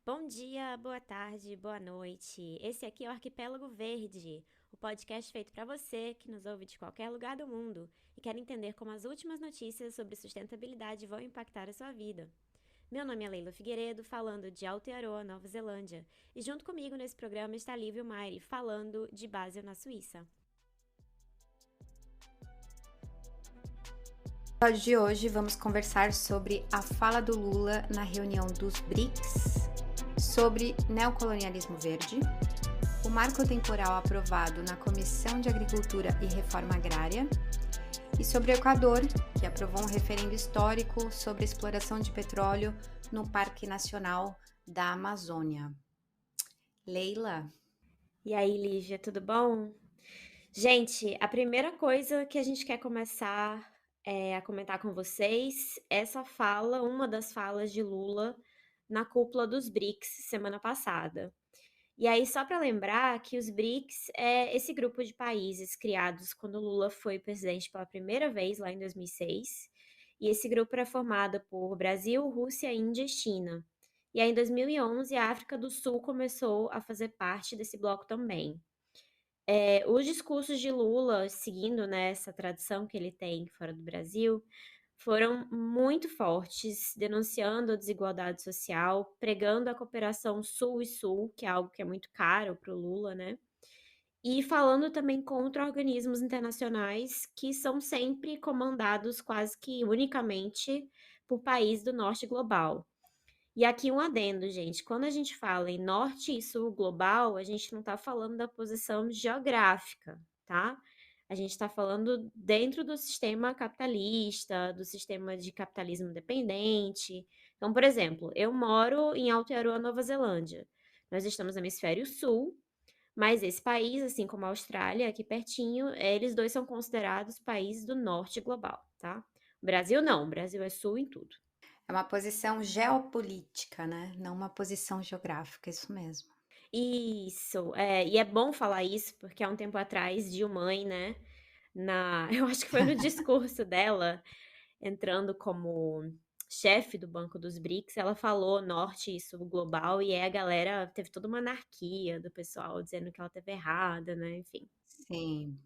Bom dia, boa tarde, boa noite. Esse aqui é o Arquipélago Verde, o podcast feito para você que nos ouve de qualquer lugar do mundo e quer entender como as últimas notícias sobre sustentabilidade vão impactar a sua vida. Meu nome é Leila Figueiredo, falando de Aotearoa, Nova Zelândia, e junto comigo nesse programa está Lívia Maire, falando de Basel, na Suíça. No episódio de hoje vamos conversar sobre a fala do Lula na reunião dos BRICS, sobre neocolonialismo verde, o marco temporal aprovado na Comissão de Agricultura e Reforma Agrária e sobre o Equador, que aprovou um referendo histórico sobre a exploração de petróleo no Parque Nacional da Amazônia. Leila? E aí, Lívia, tudo bom? Gente, a primeira coisa que a gente quer começar a comentar com vocês, essa fala, uma das falas de Lula na cúpula dos BRICS semana passada. E aí, só para lembrar que os BRICS é esse grupo de países criados quando Lula foi presidente pela primeira vez, lá em 2006. E esse grupo era formado por Brasil, Rússia, Índia e China. E aí, em 2011, a África do Sul começou a fazer parte desse bloco também. Os discursos de Lula, seguindo, né, essa tradição que ele tem fora do Brasil, foram muito fortes, denunciando a desigualdade social, pregando a cooperação Sul e Sul, que é algo que é muito caro para o Lula, né? E falando também contra organismos internacionais que são sempre comandados quase que unicamente por países do norte global. E aqui um adendo, gente. Quando a gente fala em norte e sul global, a gente não está falando da posição geográfica, tá? A gente está falando dentro do sistema capitalista, do sistema de capitalismo dependente. Então, por exemplo, eu moro em Aotearoa, Nova Zelândia. Nós estamos no hemisfério sul, mas esse país, assim como a Austrália, aqui pertinho, eles dois são considerados países do norte global, tá? O Brasil não, o Brasil é sul em tudo. É uma posição geopolítica, né? Não uma posição geográfica, isso mesmo. Isso, e é bom falar isso, porque há um tempo atrás, Dilma, né, eu acho que foi no discurso dela, entrando como chefe do Banco dos BRICS, ela falou norte e sul global, e aí a galera teve toda uma anarquia do pessoal dizendo que ela esteve errada, né, enfim. Sim.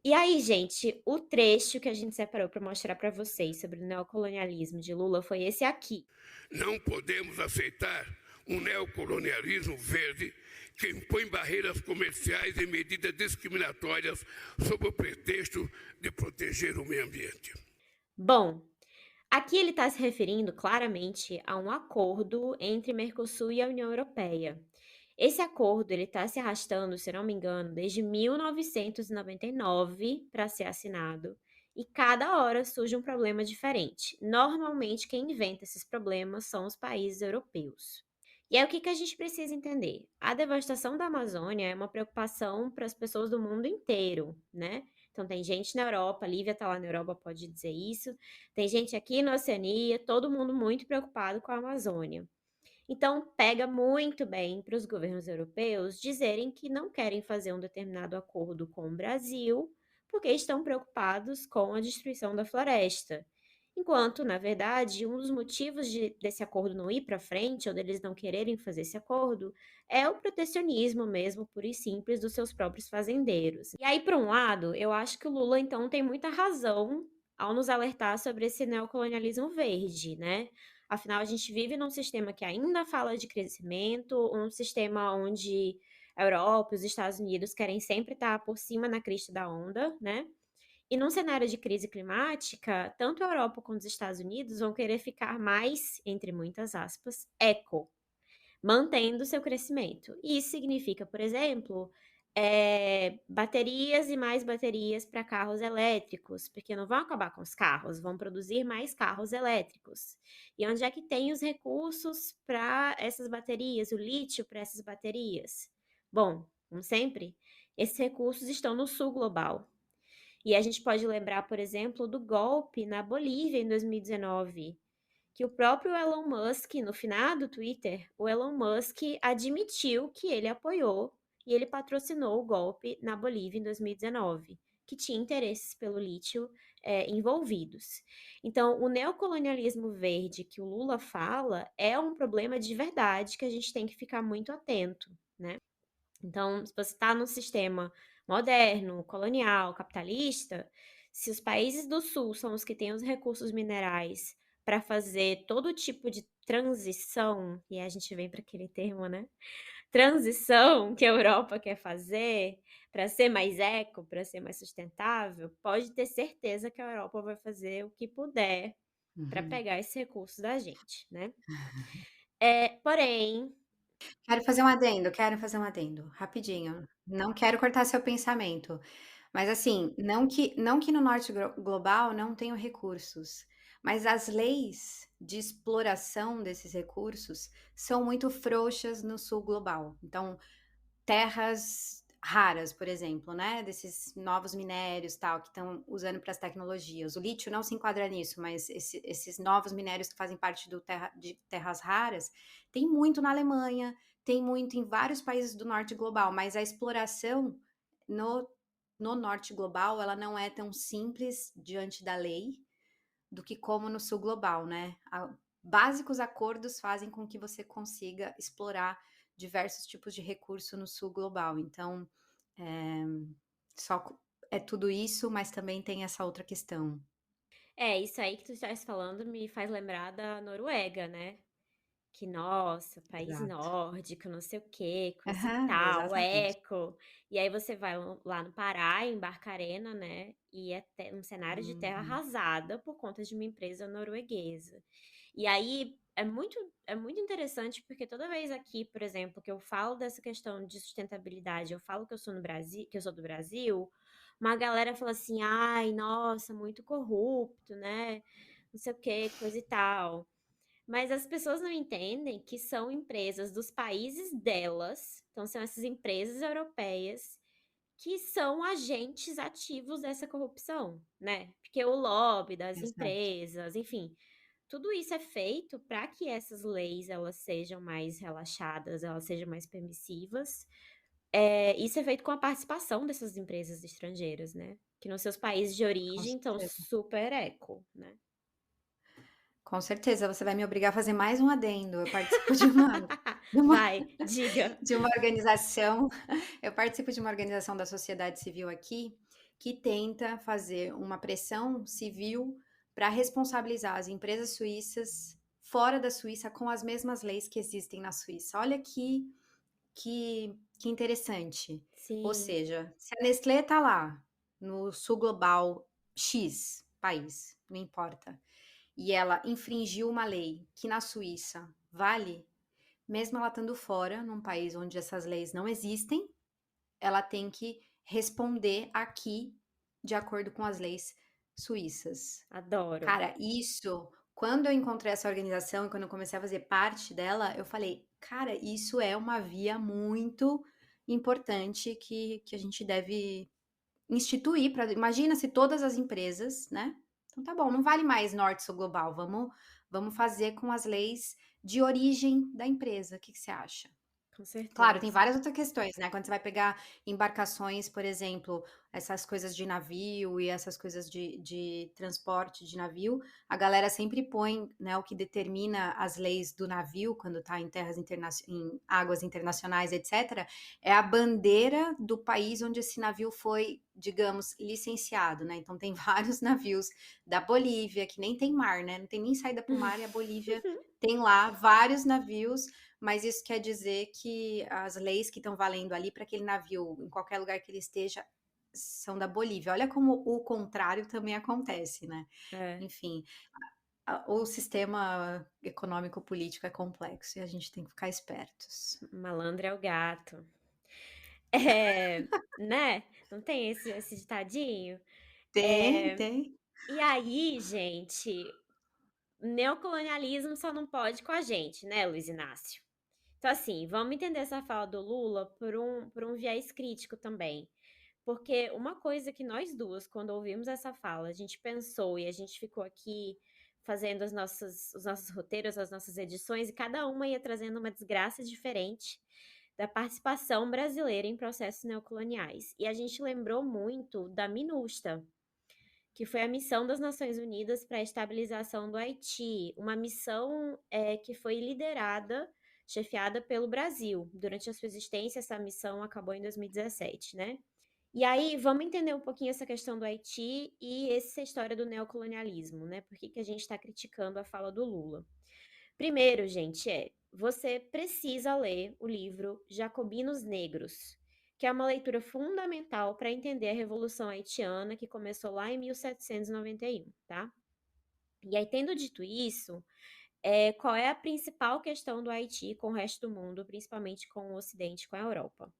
E aí, gente, o trecho que a gente separou para mostrar para vocês sobre o neocolonialismo de Lula foi esse aqui. Não podemos aceitar um neocolonialismo verde que impõe barreiras comerciais e medidas discriminatórias sob o pretexto de proteger o meio ambiente. Bom, aqui ele está se referindo claramente a um acordo entre Mercosul e a União Europeia. Esse acordo ele está se arrastando, se não me engano, desde 1999 para ser assinado. E cada hora surge um problema diferente. Normalmente, quem inventa esses problemas são os países europeus. E aí, o que que a gente precisa entender? A devastação da Amazônia é uma preocupação para as pessoas do mundo inteiro, né? Então, tem gente na Europa, a Lívia está lá na Europa, pode dizer isso. Tem gente aqui na Oceania, todo mundo muito preocupado com a Amazônia. Então, pega muito bem para os governos europeus dizerem que não querem fazer um determinado acordo com o Brasil porque estão preocupados com a destruição da floresta. Enquanto, na verdade, um dos motivos desse acordo não ir para frente, ou deles não quererem fazer esse acordo, é o protecionismo mesmo, puro e simples, dos seus próprios fazendeiros. E aí, por um lado, eu acho que o Lula, então, tem muita razão ao nos alertar sobre esse neocolonialismo verde, né? Afinal, a gente vive num sistema que ainda fala de crescimento, um sistema onde a Europa e os Estados Unidos querem sempre estar por cima na crista da onda, né? E num cenário de crise climática, tanto a Europa quanto os Estados Unidos vão querer ficar mais, entre muitas aspas, eco, mantendo seu crescimento. E isso significa, por exemplo, baterias e mais baterias para carros elétricos, porque não vão acabar com os carros, vão produzir mais carros elétricos. E onde é que tem os recursos para essas baterias, o lítio para essas baterias? Bom, como sempre, esses recursos estão no sul global. E a gente pode lembrar, por exemplo, do golpe na Bolívia em 2019, que o próprio Elon Musk, no final do Twitter, o Elon Musk admitiu que ele apoiou e ele patrocinou o golpe na Bolívia em 2019, que tinha interesses pelo lítio envolvidos. Então, o neocolonialismo verde que o Lula fala é um problema de verdade que a gente tem que ficar muito atento, né? Então, se você está num sistema moderno, colonial, capitalista, se os países do sul são os que têm os recursos minerais para fazer todo tipo de transição, e a gente vem para aquele termo, né? Transição que a Europa quer fazer para ser mais eco, para ser mais sustentável, pode ter certeza que a Europa vai fazer o que puder para Uhum. pegar esse recurso da gente, né? Porém, Quero fazer um adendo, rapidinho. Não quero cortar seu pensamento, mas assim, não que no norte global não tenham recursos, mas as leis de exploração desses recursos são muito frouxas no sul global. Então, terras raras, por exemplo, né, desses novos minérios, tal, que estão usando para as tecnologias. O lítio não se enquadra nisso, mas esses novos minérios que fazem parte de terras raras, tem muito na Alemanha, tem muito em vários países do norte global, mas a exploração no, no norte global, ela não é tão simples diante da lei do que como no sul global, né? Básicos acordos fazem com que você consiga explorar diversos tipos de recurso no sul global. Então, é, só é tudo isso, mas também tem essa outra questão. isso aí que tu estás falando me faz lembrar da Noruega, né? Que, nossa, país Exato. nórdico, não sei o quê, coisa e Aham, tal, exatamente. eco. E aí você vai lá no Pará, em Barcarena, né? E é um cenário de terra Uhum, arrasada por conta de uma empresa norueguesa. E aí é muito interessante porque toda vez aqui, por exemplo, que eu falo dessa questão de sustentabilidade, eu falo que eu sou no Brasil, que eu sou do Brasil, uma galera fala assim: "Ai, nossa, muito corrupto, né? Não sei o quê, coisa e tal". Mas as pessoas não entendem que são empresas dos países delas, então são essas empresas europeias que são agentes ativos dessa corrupção, né? Porque o lobby das exato. empresas, enfim, tudo isso é feito para que essas leis elas sejam mais relaxadas, elas sejam mais permissivas. Isso é feito com a participação dessas empresas estrangeiras, né? Que nos seus países de Com origem estão certeza. super eco, né? Com certeza, você vai me obrigar a fazer mais um adendo. Eu participo de uma, Vai, diga. de uma organização, eu participo de uma organização da sociedade civil aqui que tenta fazer uma pressão civil para responsabilizar as empresas suíças fora da Suíça com as mesmas leis que existem na Suíça. Olha que interessante. Ou Sim, seja, se a Nestlé está lá no sul global X país, não importa, e ela infringiu uma lei que na Suíça vale, mesmo ela estando fora, num país onde essas leis não existem, ela tem que responder aqui de acordo com as leis suíças. adoro. Cara, isso, quando eu encontrei essa organização e quando eu comecei a fazer parte dela, eu falei, cara, isso é uma via muito importante que a gente deve instituir para. Imagina se todas as empresas, né? Então tá bom, não vale mais norte sul global, vamos fazer com as leis de origem da empresa. O que você acha? Com Claro, tem certeza. várias outras questões, né, quando você vai pegar embarcações, por exemplo, essas coisas de navio e essas coisas de transporte de navio, a galera sempre põe, né, o que determina as leis do navio quando está em em águas internacionais, etcétera, é a bandeira do país onde esse navio foi, digamos, licenciado, né, então tem vários navios da Bolívia, que nem tem mar, né, não tem nem saída para o mar, e a Bolívia tem lá vários navios, mas isso quer dizer que as leis que estão valendo ali para aquele navio, em qualquer lugar que ele esteja, são da Bolívia. Olha como o contrário também acontece, né? É, Enfim, o sistema econômico-político é complexo e a gente tem que ficar espertos. malandro é o gato. É, né? Não tem esse ditadinho? Tem, É, tem. e aí, gente, neocolonialismo só não pode com a gente, né, Luiz Inácio? Então, assim, vamos entender essa fala do Lula por um viés crítico também. Porque uma coisa que nós duas, quando ouvimos essa fala, a gente pensou e a gente ficou aqui fazendo os nossos roteiros, as nossas edições, e cada uma ia trazendo uma desgraça diferente da participação brasileira em processos neocoloniais. E a gente lembrou muito da MINUSTA, que foi a missão das Nações Unidas para a estabilização do Haiti, uma missão que foi liderada, chefiada pelo Brasil. Durante a sua existência, essa missão acabou em 2017, né? E aí, vamos entender um pouquinho essa questão do Haiti e essa história do neocolonialismo, né? Por que a gente está criticando a fala do Lula? Primeiro, gente, você precisa ler o livro Jacobinos Negros, que é uma leitura fundamental para entender a Revolução Haitiana, que começou lá em 1791, tá? E aí, tendo dito isso, qual é a principal questão do Haiti com o resto do mundo, principalmente com o Ocidente, com a Europa?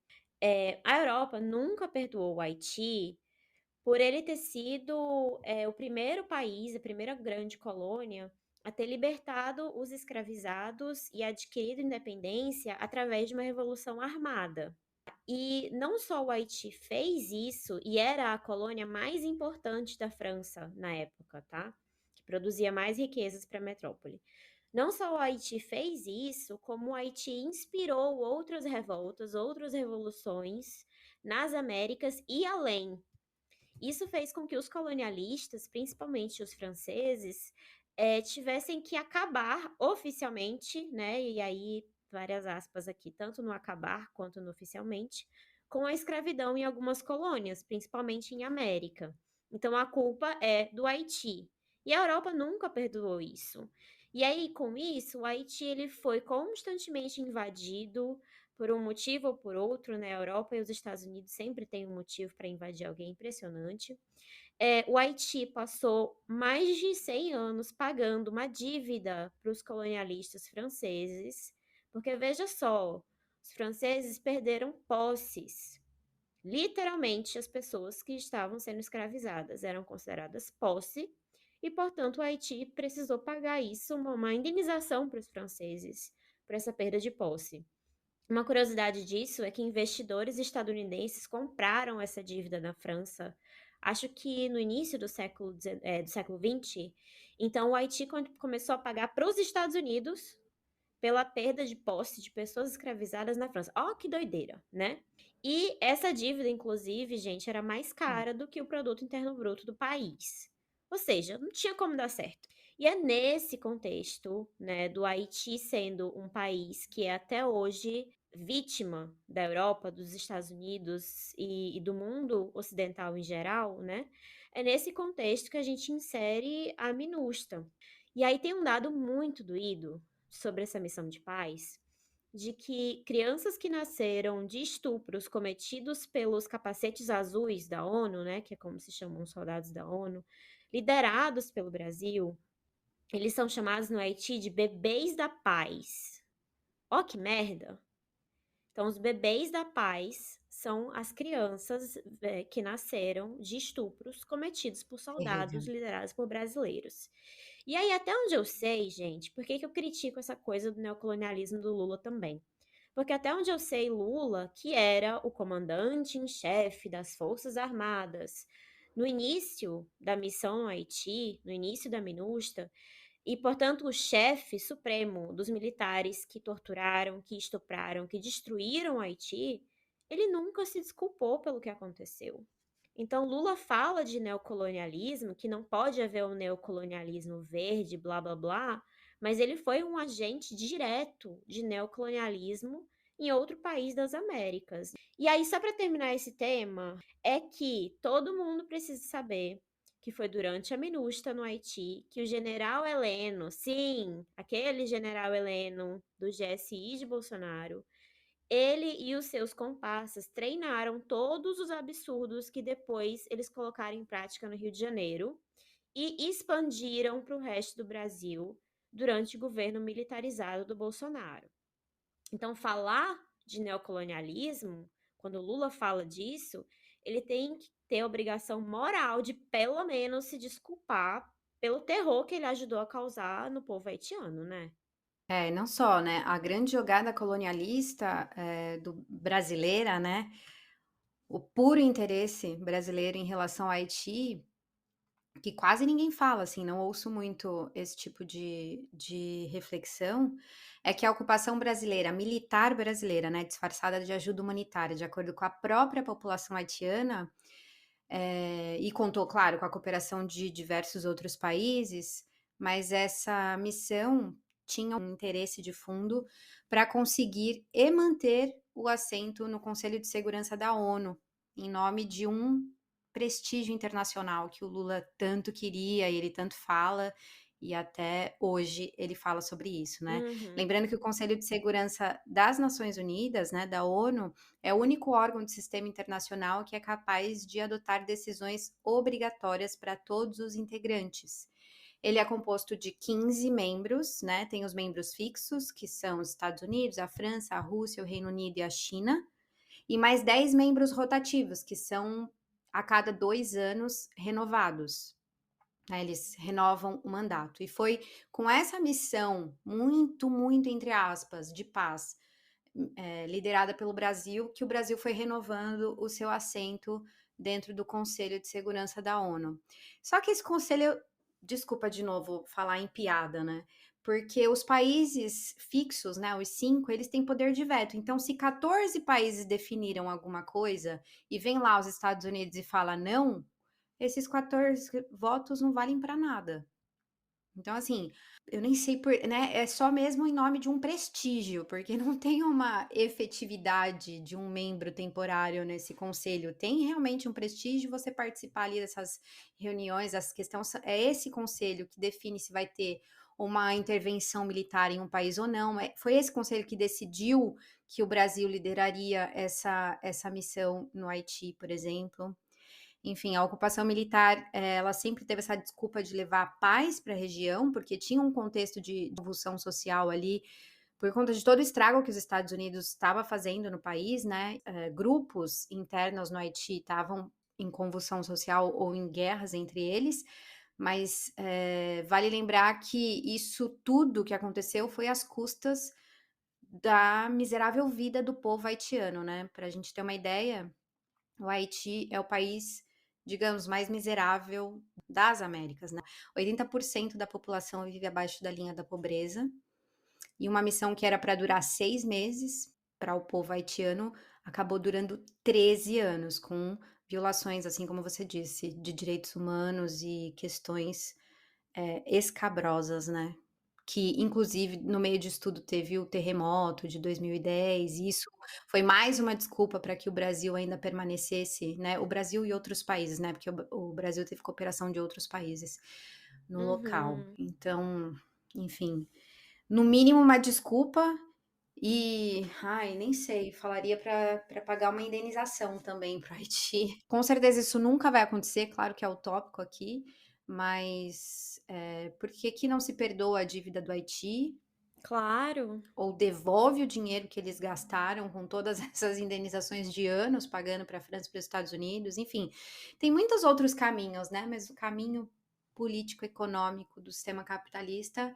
A Europa nunca perdoou o Haiti por ele ter sido o primeiro país, a primeira grande colônia a ter libertado os escravizados e adquirido independência através de uma revolução armada. E não só o Haiti fez isso, e era a colônia mais importante da França na época, tá? Que produzia mais riquezas para a metrópole. Não só o Haiti fez isso, como o Haiti inspirou outras revoltas, outras revoluções nas Américas e além. Isso fez com que os colonialistas, principalmente os franceses, tivessem que acabar oficialmente, né? E aí, várias aspas aqui, tanto no acabar quanto no oficialmente, com a escravidão em algumas colônias, principalmente em América. Então a culpa é do Haiti. E a Europa nunca perdoou isso. E aí, com isso, o Haiti ele foi constantemente invadido por um motivo ou por outro, né? A Europa e os Estados Unidos sempre têm um motivo para invadir alguém impressionante. O Haiti passou mais de 100 anos pagando uma dívida para os colonialistas franceses, porque veja só, os franceses perderam posses. Literalmente, as pessoas que estavam sendo escravizadas eram consideradas posse, e, portanto, o Haiti precisou pagar isso, uma indenização para os franceses, por essa perda de posse. Uma curiosidade disso é que investidores estadunidenses compraram essa dívida na França, acho que no início do século XX. Então, o Haiti começou a pagar para os Estados Unidos pela perda de posse de pessoas escravizadas na França. Ó, que doideira, né? E essa dívida, inclusive, gente, era mais cara do que o produto interno bruto do país. Ou seja, não tinha como dar certo. E é nesse contexto, né, do Haiti sendo um país que é até hoje vítima da Europa, dos Estados Unidos e do mundo ocidental em geral, né? É nesse contexto que a gente insere a MINUSTAH. E aí tem um dado muito doído sobre essa missão de paz, de que crianças que nasceram de estupros cometidos pelos capacetes azuis da ONU, né, que é como se chamam os soldados da ONU, liderados pelo Brasil, eles são chamados no Haiti de bebês da paz. Ó, que merda! Então, os bebês da paz são as crianças que nasceram de estupros cometidos por soldados Terrível. liderados por brasileiros. E aí, até onde eu sei, gente, por que eu critico essa coisa do neocolonialismo do Lula também? Porque até onde eu sei, Lula, que era o comandante em chefe das Forças Armadas, no início da missão no Haiti, no início da MINUSTAH, e, portanto, o chefe supremo dos militares que torturaram, que estupraram, que destruíram o Haiti, ele nunca se desculpou pelo que aconteceu. Então, Lula fala de neocolonialismo, que não pode haver um neocolonialismo verde, blá blá blá, mas ele foi um agente direto de neocolonialismo em outro país das Américas. E aí, só para terminar esse tema, é que todo mundo precisa saber que foi durante a MINUSTAH no Haiti que o general Heleno, sim, aquele general Heleno do GSI de Bolsonaro, ele e os seus comparsas treinaram todos os absurdos que depois eles colocaram em prática no Rio de Janeiro e expandiram para o resto do Brasil durante o governo militarizado do Bolsonaro. Então, falar de neocolonialismo, quando o Lula fala disso, ele tem que ter a obrigação moral de, pelo menos, se desculpar pelo terror que ele ajudou a causar no povo haitiano, né? Não só, né, a grande jogada colonialista, brasileira, né, o puro interesse brasileiro em relação ao Haiti, que quase ninguém fala, assim, não ouço muito esse tipo de reflexão, é que a ocupação brasileira, militar brasileira, né, disfarçada de ajuda humanitária, de acordo com a própria população haitiana, e contou, claro, com a cooperação de diversos outros países, mas essa missão tinha um interesse de fundo para conseguir e manter o assento no Conselho de Segurança da ONU, em nome de um prestígio internacional que o Lula tanto queria e ele tanto fala, e até hoje ele fala sobre isso, né. Uhum. Lembrando que o Conselho de Segurança das Nações Unidas, né, da ONU, é o único órgão do sistema internacional que é capaz de adotar decisões obrigatórias para todos os integrantes. Ele é composto de 15 membros, né? Tem os membros fixos, que são os Estados Unidos, a França, a Rússia, o Reino Unido e a China, e mais 10 membros rotativos, que são a cada 2 anos renovados. Né, eles renovam o mandato. E foi com essa missão muito, muito, entre aspas, de paz, liderada pelo Brasil, que o Brasil foi renovando o seu assento dentro do Conselho de Segurança da ONU. Só que esse conselho, desculpa de novo falar em piada, né? Porque os países fixos, né, os 5, eles têm poder de veto. Então, se 14 países definiram alguma coisa e vem lá os Estados Unidos e fala não, esses 14 votos não valem para nada. Então, assim, eu nem sei por, né, é só mesmo em nome de um prestígio, porque não tem uma efetividade de um membro temporário nesse conselho. Tem realmente um prestígio você participar ali dessas reuniões, as questões, é esse conselho que define se vai ter uma intervenção militar em um país ou não. Foi esse conselho que decidiu que o Brasil lideraria essa missão no Haiti, por exemplo. Enfim, a ocupação militar, ela sempre teve essa desculpa de levar a paz para a região, porque tinha um contexto de convulsão social ali, por conta de todo o estrago que os Estados Unidos estava fazendo no país, né? Grupos internos no Haiti estavam em convulsão social ou em guerras entre eles, mas vale lembrar que isso tudo que aconteceu foi às custas da miserável vida do povo haitiano, né? Para a gente ter uma ideia, o Haiti é o país, digamos, mais miserável das Américas, né. 80% da população vive abaixo da linha da pobreza, e uma missão que era para durar 6 meses, para o povo haitiano, acabou durando 13 anos, com violações, assim como você disse, de direitos humanos e questões, escabrosas, né. Que inclusive no meio disso tudo teve o terremoto de 2010, e isso foi mais uma desculpa para que o Brasil ainda permanecesse, né, o Brasil e outros países, né, porque o Brasil teve cooperação de outros países no local. Uhum. Então, enfim, no mínimo uma desculpa e, ai, nem sei, falaria para pagar uma indenização também para o Haiti. Com certeza isso nunca vai acontecer, claro que é utópico aqui, mas, por que não se perdoa a dívida do Haiti, Claro. ou devolve o dinheiro que eles gastaram com todas essas indenizações de anos pagando para a França e para os Estados Unidos, enfim, tem muitos outros caminhos, né, mas o caminho político-econômico do sistema capitalista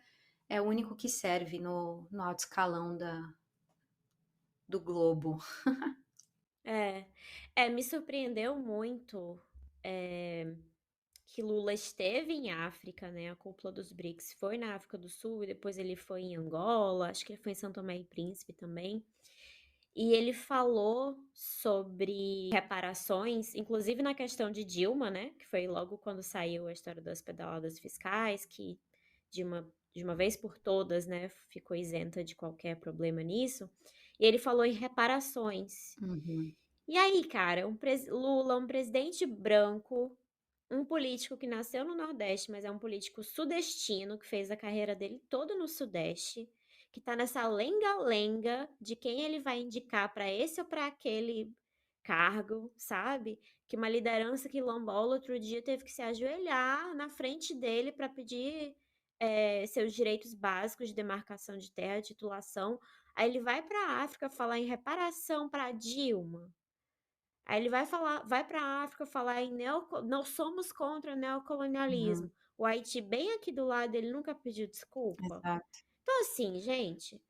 é o único que serve no alto escalão do globo. É. Me surpreendeu muito, eh, que Lula esteve em África, né, a cúpula dos BRICS foi na África do Sul e depois ele foi em Angola, acho que ele foi em São Tomé e Príncipe também. E ele falou sobre reparações, inclusive na questão de Dilma, né, que foi logo quando saiu a história das pedaladas fiscais, que de uma vez por todas, né, ficou isenta de qualquer problema nisso. E ele falou em reparações. Uhum, E aí, cara, Lula, um presidente branco, um político que nasceu no Nordeste, mas é um político sudestino, que fez a carreira dele toda no Sudeste, que tá nessa lenga-lenga de quem ele vai indicar para esse ou para aquele cargo, sabe? Que uma liderança quilombola outro dia teve que se ajoelhar na frente dele para pedir seus direitos básicos de demarcação de terra, titulação. Aí ele vai para a África falar em reparação para Dilma. Aí ele vai para a África falar em nós somos contra o uhum, neocolonialismo. O Haiti bem aqui do lado, ele nunca pediu desculpa. exato. Então assim, gente,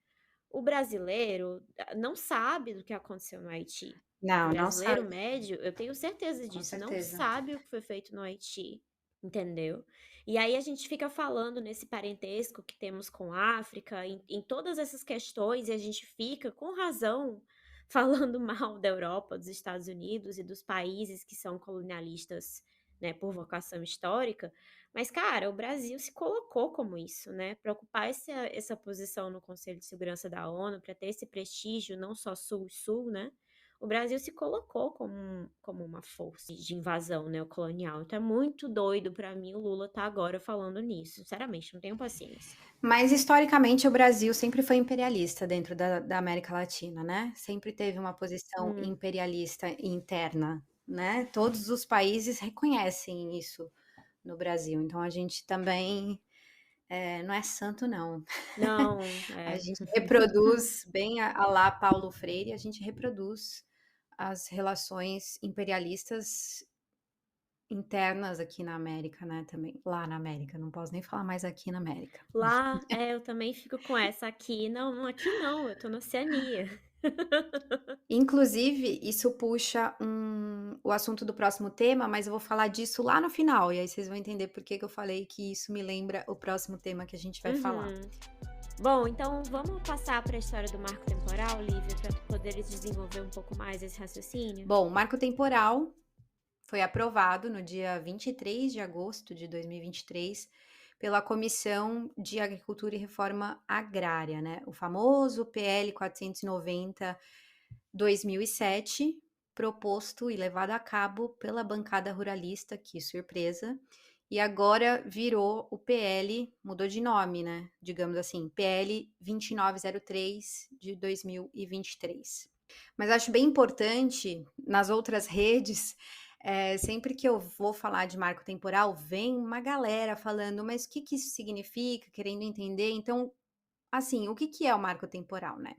o brasileiro não sabe do que aconteceu no Haiti. O Não, não brasileiro sabe, médio, eu tenho certeza com disso, não certeza. sabe o que foi feito no Haiti, entendeu? E aí a gente fica falando nesse parentesco que temos com a África, em todas essas questões, e a gente fica, com razão, falando mal da Europa, dos Estados Unidos e dos países que são colonialistas, né, por vocação histórica, mas, cara, o Brasil se colocou como isso, né, para ocupar essa posição no Conselho de Segurança da ONU, para ter esse prestígio, não só sul e sul, né, o Brasil se colocou como uma força de invasão neocolonial. Então é muito doido para mim o Lula tá agora falando nisso, sinceramente, não tenho paciência. Mas historicamente o Brasil sempre foi imperialista dentro da América Latina, né? Sempre teve uma posição Hum. imperialista interna, né? Todos os países reconhecem isso no Brasil. Então a gente também não é santo, não. Não, A é. gente reproduz bem a lá Paulo Freire, a gente reproduz as relações imperialistas internas aqui na América, né? Também lá na América. Não posso nem falar mais aqui na América. Lá, eu também fico com essa aqui não, aqui não, eu tô na Oceania. Inclusive, isso puxa o assunto do próximo tema, mas eu vou falar disso lá no final, e aí vocês vão entender por que que eu falei que isso me lembra o próximo tema que a gente vai falar. Uhum. Bom, então vamos passar para a história do marco temporal, Lívia, para tu poderes desenvolver um pouco mais esse raciocínio? Bom, o marco temporal foi aprovado no dia 23 de agosto de 2023 pela Comissão de Agricultura e Reforma Agrária, né? O famoso PL 490/2007, proposto e levado a cabo pela bancada ruralista, que surpresa, e agora virou o PL, mudou de nome, né? Digamos assim, PL 2903 de 2023. Mas acho bem importante, nas outras redes, sempre que eu vou falar de marco temporal, vem uma galera falando, mas o que que isso significa, querendo entender. Então, assim, o que que é o marco temporal, né?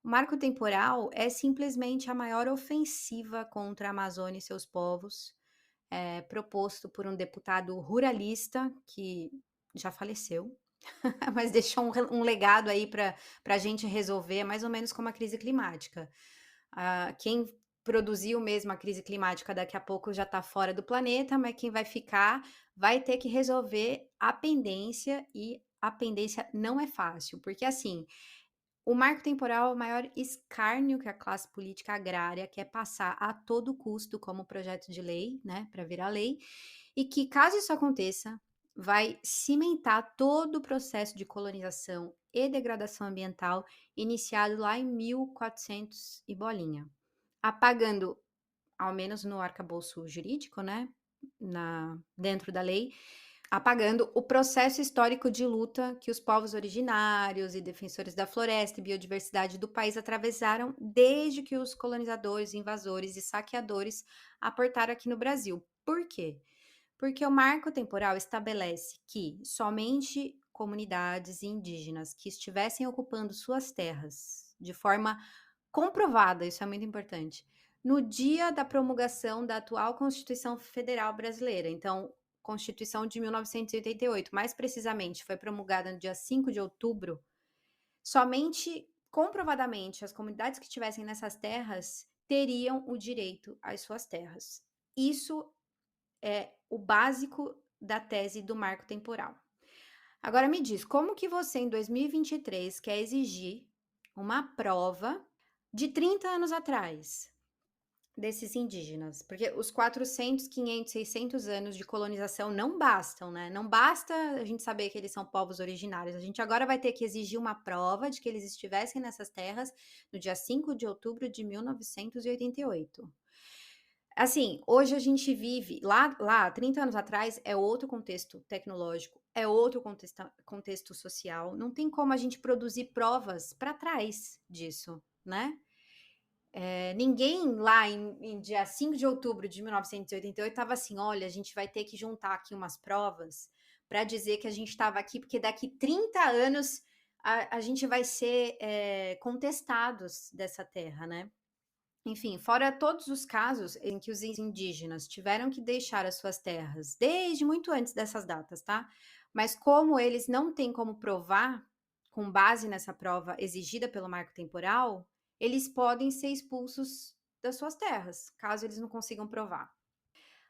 O marco temporal é simplesmente a maior ofensiva contra a Amazônia e seus povos, proposto por um deputado ruralista que já faleceu, mas deixou um legado aí para a gente resolver, mais ou menos como a crise climática. Quem produziu mesmo a crise climática daqui a pouco já está fora do planeta, mas quem vai ficar vai ter que resolver a pendência, e a pendência não é fácil, porque assim, o marco temporal é o maior escárnio que a classe política agrária quer passar a todo custo como projeto de lei, né, para virar lei, e que, caso isso aconteça, vai cimentar todo o processo de colonização e degradação ambiental iniciado lá em 1400 e bolinha, apagando, ao menos no arcabouço jurídico, né, dentro da lei, apagando o processo histórico de luta que os povos originários e defensores da floresta e biodiversidade do país atravessaram desde que os colonizadores, invasores e saqueadores aportaram aqui no Brasil. Por quê? Porque o marco temporal estabelece que somente comunidades indígenas que estivessem ocupando suas terras de forma comprovada, isso é muito importante, no dia da promulgação da atual Constituição Federal Brasileira. Então, Constituição de 1988, mais precisamente, foi promulgada no dia 5 de outubro. Somente comprovadamente as comunidades que estivessem nessas terras teriam o direito às suas terras. Isso é o básico da tese do marco temporal. Agora me diz, como que você em 2023 quer exigir uma prova de 30 anos atrás desses indígenas? Porque os 400, 500, 600 anos de colonização não bastam, né? Não basta a gente saber que eles são povos originários. A gente agora vai ter que exigir uma prova de que eles estivessem nessas terras no dia 5 de outubro de 1988. Assim, hoje a gente vive, lá 30 anos atrás, é outro contexto tecnológico, é outro contexto social, não tem como a gente produzir provas para trás disso, né? Ninguém lá em dia 5 de outubro de 1988 estava assim, olha, a gente vai ter que juntar aqui umas provas para dizer que a gente estava aqui, porque daqui 30 anos a gente vai ser contestados dessa terra, né? Enfim, fora todos os casos em que os indígenas tiveram que deixar as suas terras, desde muito antes dessas datas, tá? Mas como eles não têm como provar, com base nessa prova exigida pelo marco temporal, eles podem ser expulsos das suas terras, caso eles não consigam provar.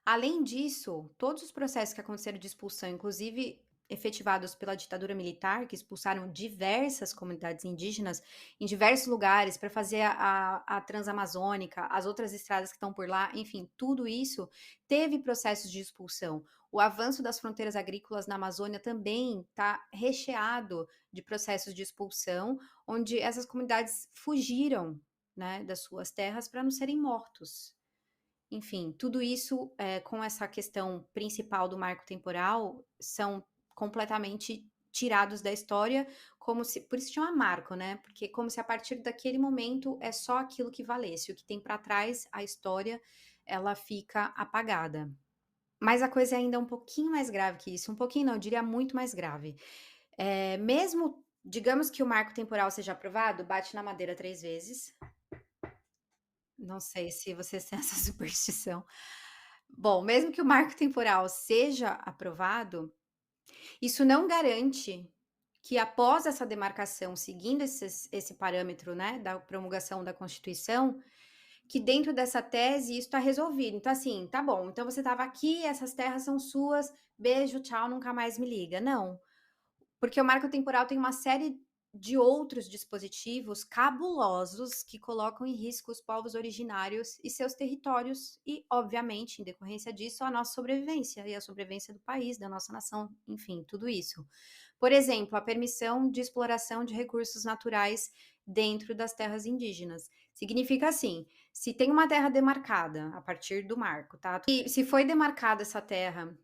Além disso, todos os processos que aconteceram de expulsão, inclusive efetivados pela ditadura militar, que expulsaram diversas comunidades indígenas em diversos lugares para fazer a Transamazônica, as outras estradas que estão por lá, enfim, tudo isso teve processos de expulsão. O avanço das fronteiras agrícolas na Amazônia também está recheado de processos de expulsão, onde essas comunidades fugiram, né, das suas terras para não serem mortos. Enfim, tudo isso, com essa questão principal do marco temporal, são completamente tirados da história, como se por isso chama marco, né, porque como se a partir daquele momento é só aquilo que valesse, o que tem para trás, a história, ela fica apagada. Mas a coisa é ainda um pouquinho mais grave que isso, um pouquinho não, eu diria muito mais grave. Mesmo digamos que o marco temporal seja aprovado, bate na madeira 3 vezes, não sei se vocês têm essa superstição. Bom, mesmo que o marco temporal seja aprovado, isso não garante que após essa demarcação, seguindo esse parâmetro, né, da promulgação da Constituição, que dentro dessa tese isso está resolvido. Então, assim, tá bom, então você estava aqui, essas terras são suas, beijo, tchau, nunca mais me liga. Não, porque o marco temporal tem uma série de outros dispositivos cabulosos que colocam em risco os povos originários e seus territórios e, obviamente, em decorrência disso, a nossa sobrevivência e a sobrevivência do país, da nossa nação, enfim, tudo isso. Por exemplo, a permissão de exploração de recursos naturais dentro das terras indígenas. Significa assim, se tem uma terra demarcada a partir do marco, tá? E se foi demarcada essa terra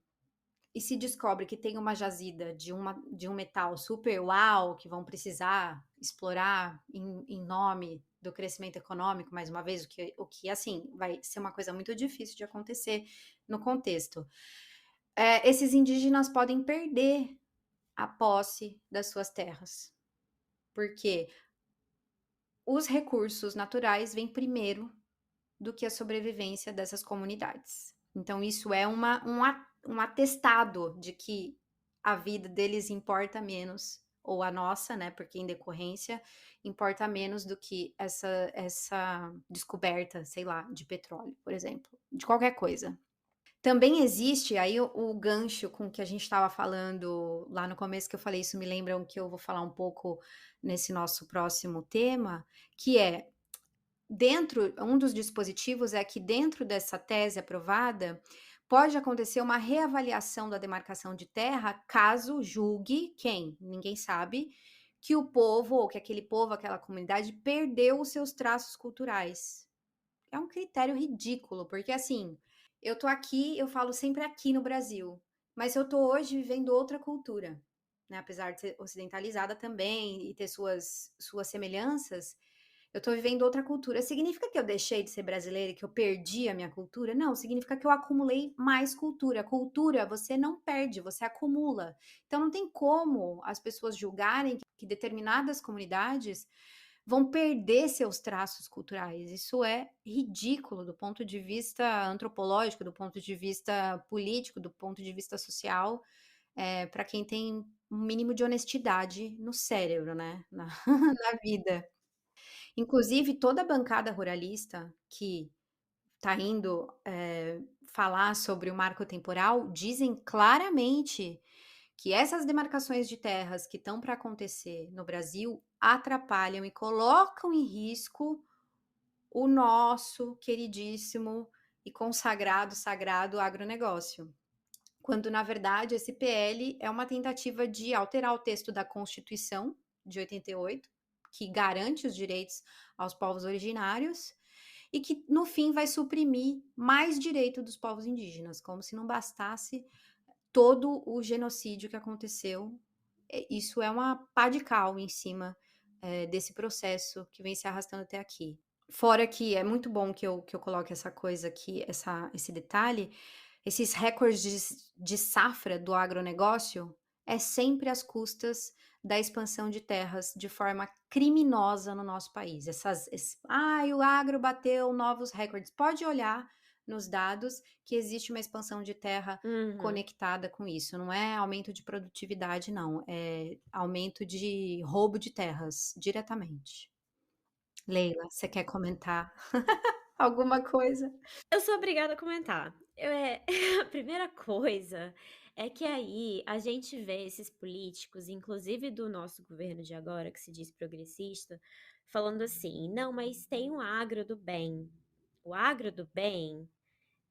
e se descobre que tem uma jazida de um metal super uau, que vão precisar explorar em nome do crescimento econômico, mais uma vez, o que assim, vai ser uma coisa muito difícil de acontecer no contexto. Esses indígenas podem perder a posse das suas terras, porque os recursos naturais vêm primeiro do que a sobrevivência dessas comunidades. Então, isso é um atestado de que a vida deles importa menos, ou a nossa, né? Porque em decorrência importa menos do que essa descoberta, sei lá, de petróleo, por exemplo, de qualquer coisa. Também existe aí o gancho com que a gente estava falando lá no começo, que eu falei, isso me lembra o que eu vou falar um pouco nesse nosso próximo tema, que é um dos dispositivos é que dentro dessa tese aprovada, pode acontecer uma reavaliação da demarcação de terra, caso julgue quem? Ninguém sabe, que o povo, ou que aquele povo, aquela comunidade, perdeu os seus traços culturais. É um critério ridículo, porque assim, eu tô aqui, eu falo sempre aqui no Brasil, mas eu tô hoje vivendo outra cultura, né? Apesar de ser ocidentalizada também e ter suas semelhanças, eu tô vivendo outra cultura. Significa que eu deixei de ser brasileira e que eu perdi a minha cultura? Não, significa que eu acumulei mais cultura. Cultura você não perde, você acumula. Então não tem como as pessoas julgarem que determinadas comunidades vão perder seus traços culturais. Isso é ridículo do ponto de vista antropológico, do ponto de vista político, do ponto de vista social, para quem tem um mínimo de honestidade no cérebro, né, na na vida. Inclusive, toda a bancada ruralista que está indo, falar sobre o marco temporal, dizem claramente que essas demarcações de terras que estão para acontecer no Brasil atrapalham e colocam em risco o nosso queridíssimo e consagrado, sagrado agronegócio. Quando, na verdade, esse PL é uma tentativa de alterar o texto da Constituição de 88, que garante os direitos aos povos originários, e que, no fim, vai suprimir mais direito dos povos indígenas, como se não bastasse todo o genocídio que aconteceu. Isso é uma pá de cal em cima desse processo que vem se arrastando até aqui. Fora que é muito bom que eu coloque essa coisa aqui, esse detalhe, esses recordes de safra do agronegócio é sempre às custas da expansão de terras de forma criminosa no nosso país. O agro bateu novos recordes. Pode olhar nos dados que existe uma expansão de terra Uhum. conectada com isso. Não é aumento de produtividade, não. É aumento de roubo de terras diretamente. Leila, você quer comentar alguma coisa? Eu sou obrigada a comentar. A primeira coisa É que aí a gente vê esses políticos, inclusive do nosso governo de agora, que se diz progressista, falando assim: não, mas tem um agro do bem. O agro do bem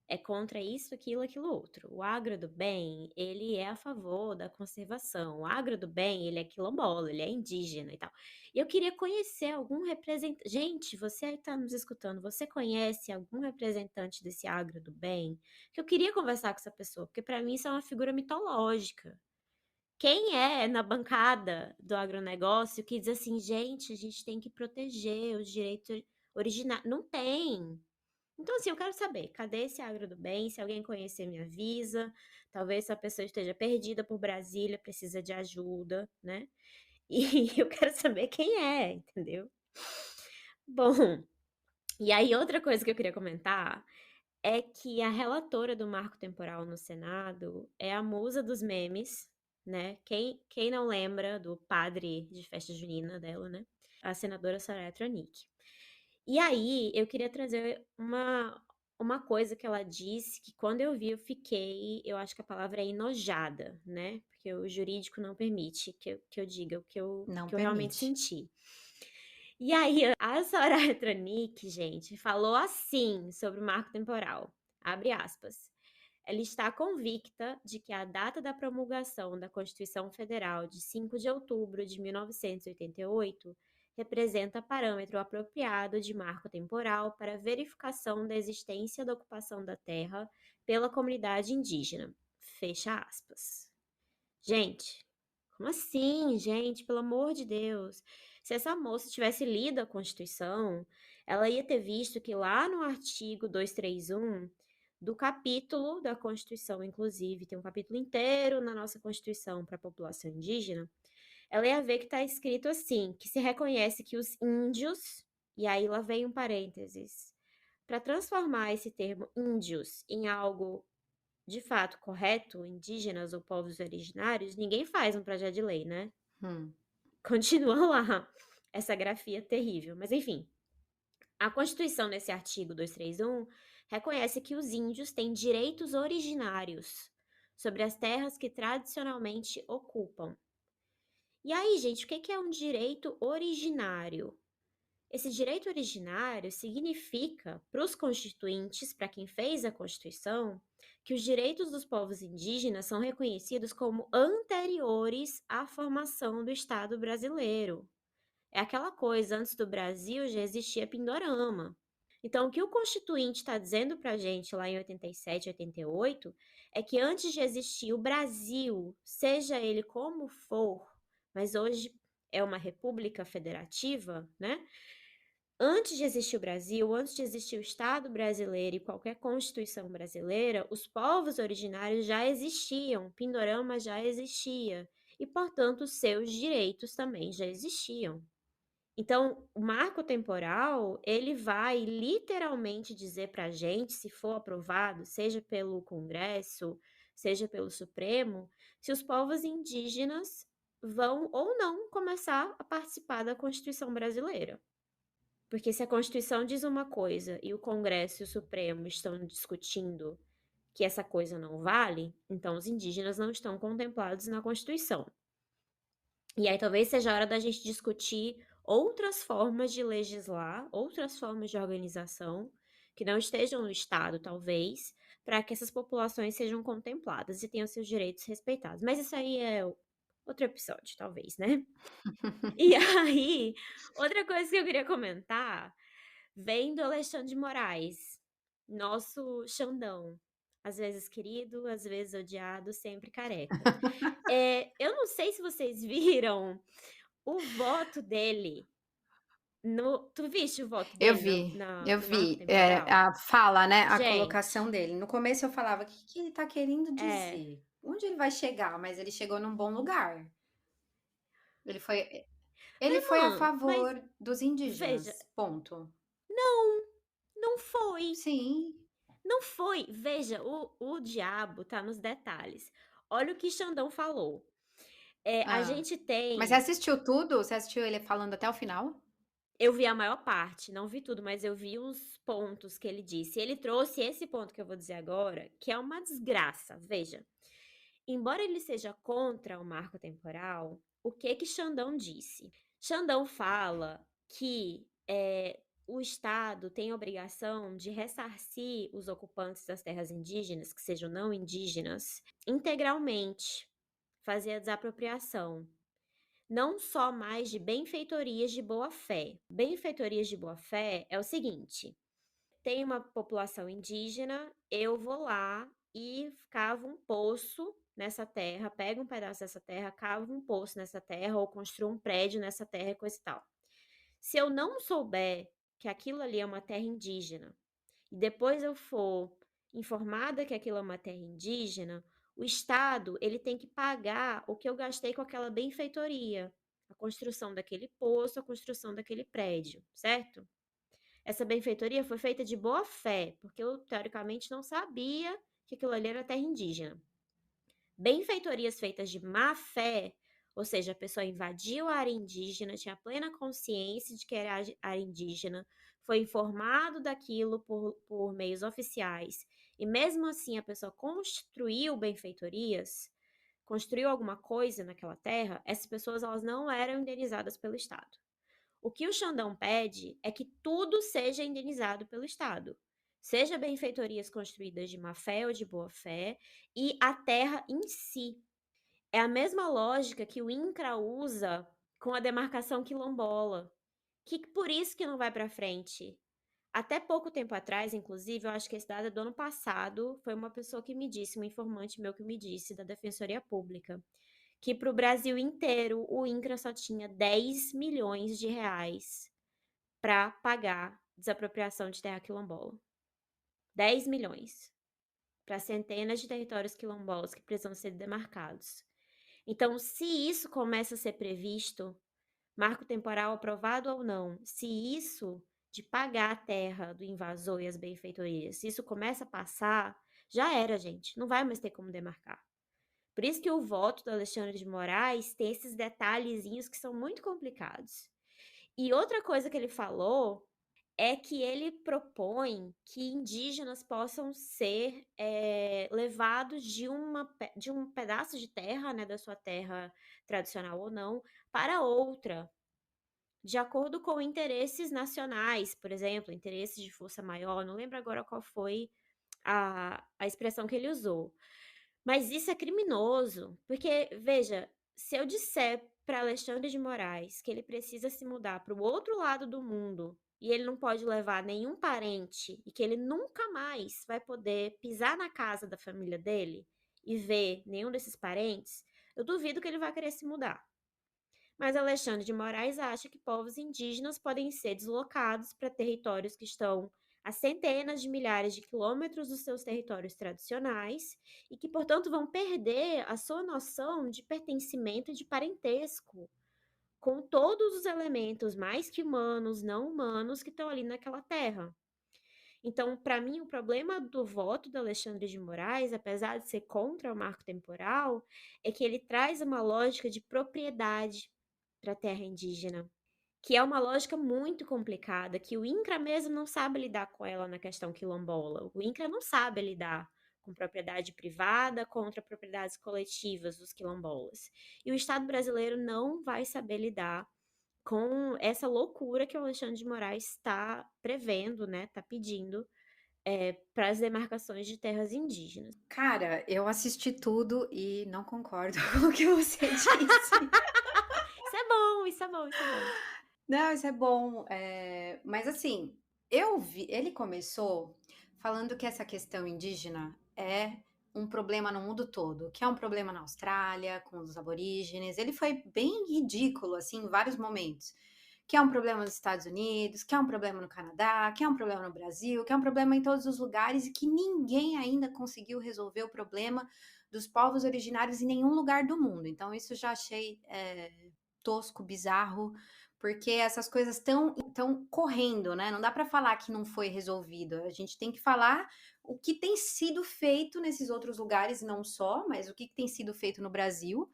é contra isso, aquilo outro. O agro do bem, ele é a favor da conservação. O agro do bem, ele é quilombola, ele é indígena e tal. E eu queria conhecer algum representante. Gente, você que está nos escutando, você conhece algum representante desse agro do bem? Que eu queria conversar com essa pessoa, porque para mim isso é uma figura mitológica. Quem é na bancada do agronegócio que diz assim, gente, a gente tem que proteger os direitos originários? Não tem. Então, assim, eu quero saber, cadê esse agro do bem? Se alguém conhecer, me avisa. Talvez essa pessoa esteja perdida por Brasília, precisa de ajuda, né? E eu quero saber quem é, entendeu? Bom, e aí outra coisa que eu queria comentar é que a relatora do marco temporal no Senado é a musa dos memes, né? Quem não lembra do padre de festa junina dela, né? A senadora Soraya Tronic. E aí, eu queria trazer uma coisa que ela disse que quando eu vi eu acho que a palavra é enojada, né? Porque o jurídico não permite que eu diga o Não que eu realmente permite. senti. E aí, a Soraya Tronic, gente, falou assim sobre o marco temporal, abre aspas. Ela está convicta de que a data da promulgação da Constituição Federal de 5 de outubro de 1988 representa parâmetro apropriado de marco temporal para verificação da existência da ocupação da terra pela comunidade indígena. Fecha aspas. Gente, como assim, gente? Pelo amor de Deus. Se essa moça tivesse lido a Constituição, ela ia ter visto que lá no artigo 231 do capítulo da Constituição, inclusive, tem um capítulo inteiro na nossa Constituição para a população indígena, ela ia ver que está escrito assim, que se reconhece que os índios, e aí lá vem um parênteses, para transformar esse termo índios em algo de fato correto, indígenas ou povos originários, ninguém faz um projeto de lei, né? Continua lá essa grafia terrível. Mas enfim, a Constituição, nesse artigo 231, reconhece que os índios têm direitos originários sobre as terras que tradicionalmente ocupam. E aí, gente, o que é um direito originário? Esse direito originário significa, para os constituintes, para quem fez a Constituição, que os direitos dos povos indígenas são reconhecidos como anteriores à formação do Estado brasileiro. É aquela coisa, antes do Brasil já existia Pindorama. Então, o que o Constituinte está dizendo para a gente lá em 87, 88, é que antes de existir o Brasil, seja ele como for, mas hoje é uma república federativa, né? Antes de existir o Brasil, antes de existir o Estado brasileiro e qualquer Constituição brasileira, os povos originários já existiam, Pindorama já existia, e, portanto, seus direitos também já existiam. Então, o marco temporal, ele vai literalmente dizer para a gente, se for aprovado, seja pelo Congresso, seja pelo Supremo, se os povos indígenas vão ou não começar a participar da Constituição brasileira. Porque se a Constituição diz uma coisa e o Congresso e o Supremo estão discutindo que essa coisa não vale, então os indígenas não estão contemplados na Constituição. E aí talvez seja a hora da gente discutir outras formas de legislar, outras formas de organização que não estejam no Estado, talvez, para que essas populações sejam contempladas e tenham seus direitos respeitados. Mas isso aí é outro episódio, talvez, né? E aí, outra coisa que eu queria comentar vem do Alexandre de Moraes, nosso Xandão. Às vezes querido, às vezes odiado, sempre careca. Eu não sei se vocês viram o voto dele. Tu viste o voto Eu dele vi, eu no marco vi. temporal? A fala, né? A colocação Gente, dele. No começo eu falava, o que ele tá querendo é. dizer? Onde ele vai chegar? Mas ele chegou num bom lugar. Ele foi, ele foi a Não, mas favor dos veja, indígenas. Ponto. não foi. Sim. Não foi. Veja, o diabo tá nos detalhes. Olha o que Xandão falou. A Ah. gente Mas você tem. assistiu tudo? Você assistiu ele falando até o final? Eu vi a maior parte, não vi tudo, mas eu vi uns pontos que ele disse. Ele trouxe esse ponto que eu vou dizer agora, que é uma desgraça. Veja, Embora ele seja contra o marco temporal, o que Xandão disse? Xandão fala que o Estado tem a obrigação de ressarcir os ocupantes das terras indígenas, que sejam não indígenas, integralmente, fazer a desapropriação. Não só mais de benfeitorias de boa-fé. Benfeitorias de boa-fé é o seguinte: tem uma população indígena, eu vou lá e cavo um poço nessa terra, pego um pedaço dessa terra, cavo um poço nessa terra ou construo um prédio nessa terra e coisa e tal. Se eu não souber que aquilo ali é uma terra indígena e depois eu for informada que aquilo é uma terra indígena, o Estado ele tem que pagar o que eu gastei com aquela benfeitoria, a construção daquele poço, a construção daquele prédio, certo? Essa benfeitoria foi feita de boa fé, porque eu teoricamente não sabia que aquilo ali era terra indígena. Benfeitorias feitas de má fé, ou seja, a pessoa invadiu a área indígena, tinha plena consciência de que era área indígena, foi informado daquilo por meios oficiais, e mesmo assim a pessoa construiu benfeitorias, construiu alguma coisa naquela terra, essas pessoas elas não eram indenizadas pelo Estado. O que o Xandão pede é que tudo seja indenizado pelo Estado, seja benfeitorias construídas de má fé ou de boa fé, e a terra em si. É a mesma lógica que o INCRA usa com a demarcação quilombola, que por isso que não vai para frente. Até pouco tempo atrás, inclusive, eu acho que esse dado é do ano passado, foi uma pessoa que me disse, um informante meu que me disse, da Defensoria Pública, que para o Brasil inteiro o INCRA só tinha 10 milhões de reais para pagar desapropriação de terra quilombola. 10 milhões para centenas de territórios quilombolas que precisam ser demarcados. Então, se isso começa a ser previsto, marco temporal aprovado ou não, se isso de pagar a terra do invasor e as benfeitorias, se isso começa a passar, já era, gente, não vai mais ter como demarcar. Por isso que o voto do Alexandre de Moraes tem esses detalhezinhos que são muito complicados. E outra coisa que ele falou é que ele propõe que indígenas possam ser levados de um pedaço de terra, né, da sua terra tradicional ou não, para outra, de acordo com interesses nacionais, por exemplo, interesses de força maior, não lembro agora qual foi a expressão que ele usou. Mas isso é criminoso, porque, veja, se eu disser para Alexandre de Moraes que ele precisa se mudar para o outro lado do mundo e ele não pode levar nenhum parente e que ele nunca mais vai poder pisar na casa da família dele e ver nenhum desses parentes, eu duvido que ele vai querer se mudar. Mas Alexandre de Moraes acha que povos indígenas podem ser deslocados para territórios que estão a centenas de milhares de quilômetros dos seus territórios tradicionais e que, portanto, vão perder a sua noção de pertencimento e de parentesco com todos os elementos mais que humanos, não humanos que estão ali naquela terra. Então, para mim, o problema do voto do Alexandre de Moraes, apesar de ser contra o marco temporal, é que ele traz uma lógica de propriedade para a terra indígena, que é uma lógica muito complicada, que o INCRA mesmo não sabe lidar com ela na questão quilombola. O INCRA não sabe lidar com propriedade privada contra propriedades coletivas dos quilombolas. E o Estado brasileiro não vai saber lidar com essa loucura que o Alexandre de Moraes está prevendo, né? Está pedindo para as demarcações de terras indígenas. Cara, eu assisti tudo e não concordo com o que você disse. Isso é bom, isso é bom, isso é bom. Não, isso é bom. Mas assim, ele começou falando que essa questão indígena é um problema no mundo todo, que é um problema na Austrália, com os aborígenes. Ele foi bem ridículo, assim, em vários momentos. Que é um problema nos Estados Unidos, que é um problema no Canadá, que é um problema no Brasil, que é um problema em todos os lugares e que ninguém ainda conseguiu resolver o problema dos povos originários em nenhum lugar do mundo. Então, isso já achei tosco, bizarro, porque essas coisas estão correndo, né? Não dá para falar que não foi resolvido. A gente tem que falar o que tem sido feito nesses outros lugares, não só, mas o que tem sido feito no Brasil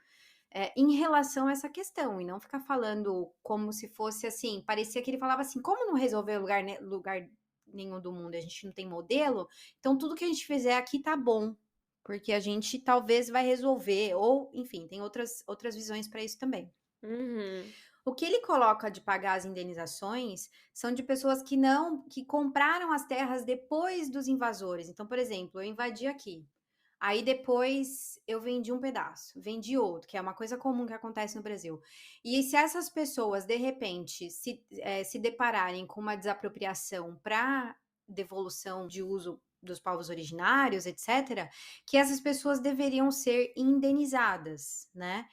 em relação a essa questão, e não ficar falando como se fosse assim, parecia que ele falava assim, como não resolver lugar nenhum do mundo, a gente não tem modelo, então tudo que a gente fizer aqui tá bom. porque a gente talvez vai resolver, ou, enfim, tem outras visões para isso também. Uhum. O que ele coloca de pagar as indenizações são de pessoas que compraram as terras depois dos invasores. Então, por exemplo, eu invadi aqui. Aí depois eu vendi um pedaço, vendi outro, que é uma coisa comum que acontece no Brasil. E se essas pessoas, de repente, se depararem com uma desapropriação para devolução de uso dos povos originários, etc., que essas pessoas deveriam ser indenizadas, né?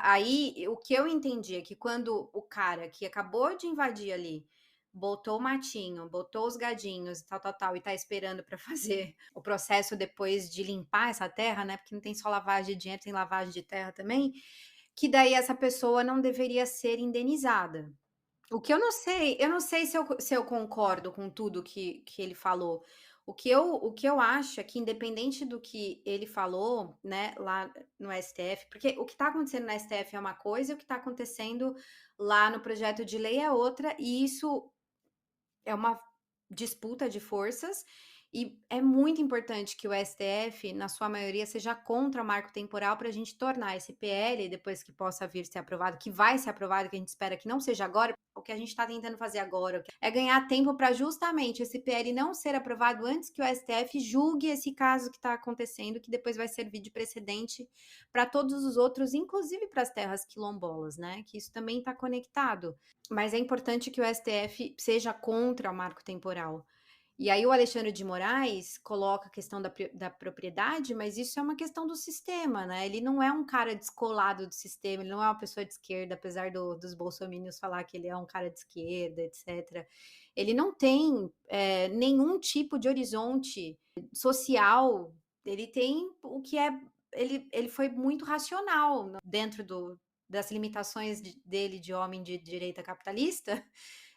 Aí o que eu entendi é que quando o cara que acabou de invadir ali botou o matinho, botou os gadinhos e tal, e tá esperando para fazer o processo depois de limpar essa terra, né? Porque não tem só lavagem de dinheiro, tem lavagem de terra também, que daí essa pessoa não deveria ser indenizada. O que eu não sei se eu concordo com tudo que ele falou. O que eu acho é que, independente do que ele falou, né, lá no STF, porque o que está acontecendo no STF é uma coisa, e o que está acontecendo lá no projeto de lei é outra, e isso é uma disputa de forças, e é muito importante que o STF, na sua maioria, seja contra o marco temporal para a gente tornar esse PL, depois que possa vir ser aprovado, que vai ser aprovado, que a gente espera que não seja agora, o que a gente está tentando fazer agora é ganhar tempo para justamente esse PL não ser aprovado antes que o STF julgue esse caso que está acontecendo, que depois vai servir de precedente para todos os outros, inclusive para as terras quilombolas, né? Que isso também está conectado. Mas é importante que o STF seja contra o marco temporal. E aí o Alexandre de Moraes coloca a questão da propriedade, mas isso é uma questão do sistema, né? Ele não é um cara descolado do sistema, ele não é uma pessoa de esquerda, apesar dos bolsominions falar que ele é um cara de esquerda, etc. Ele não tem nenhum tipo de horizonte social, ele tem o que é... Ele foi muito racional dentro das limitações dele de homem de direita capitalista,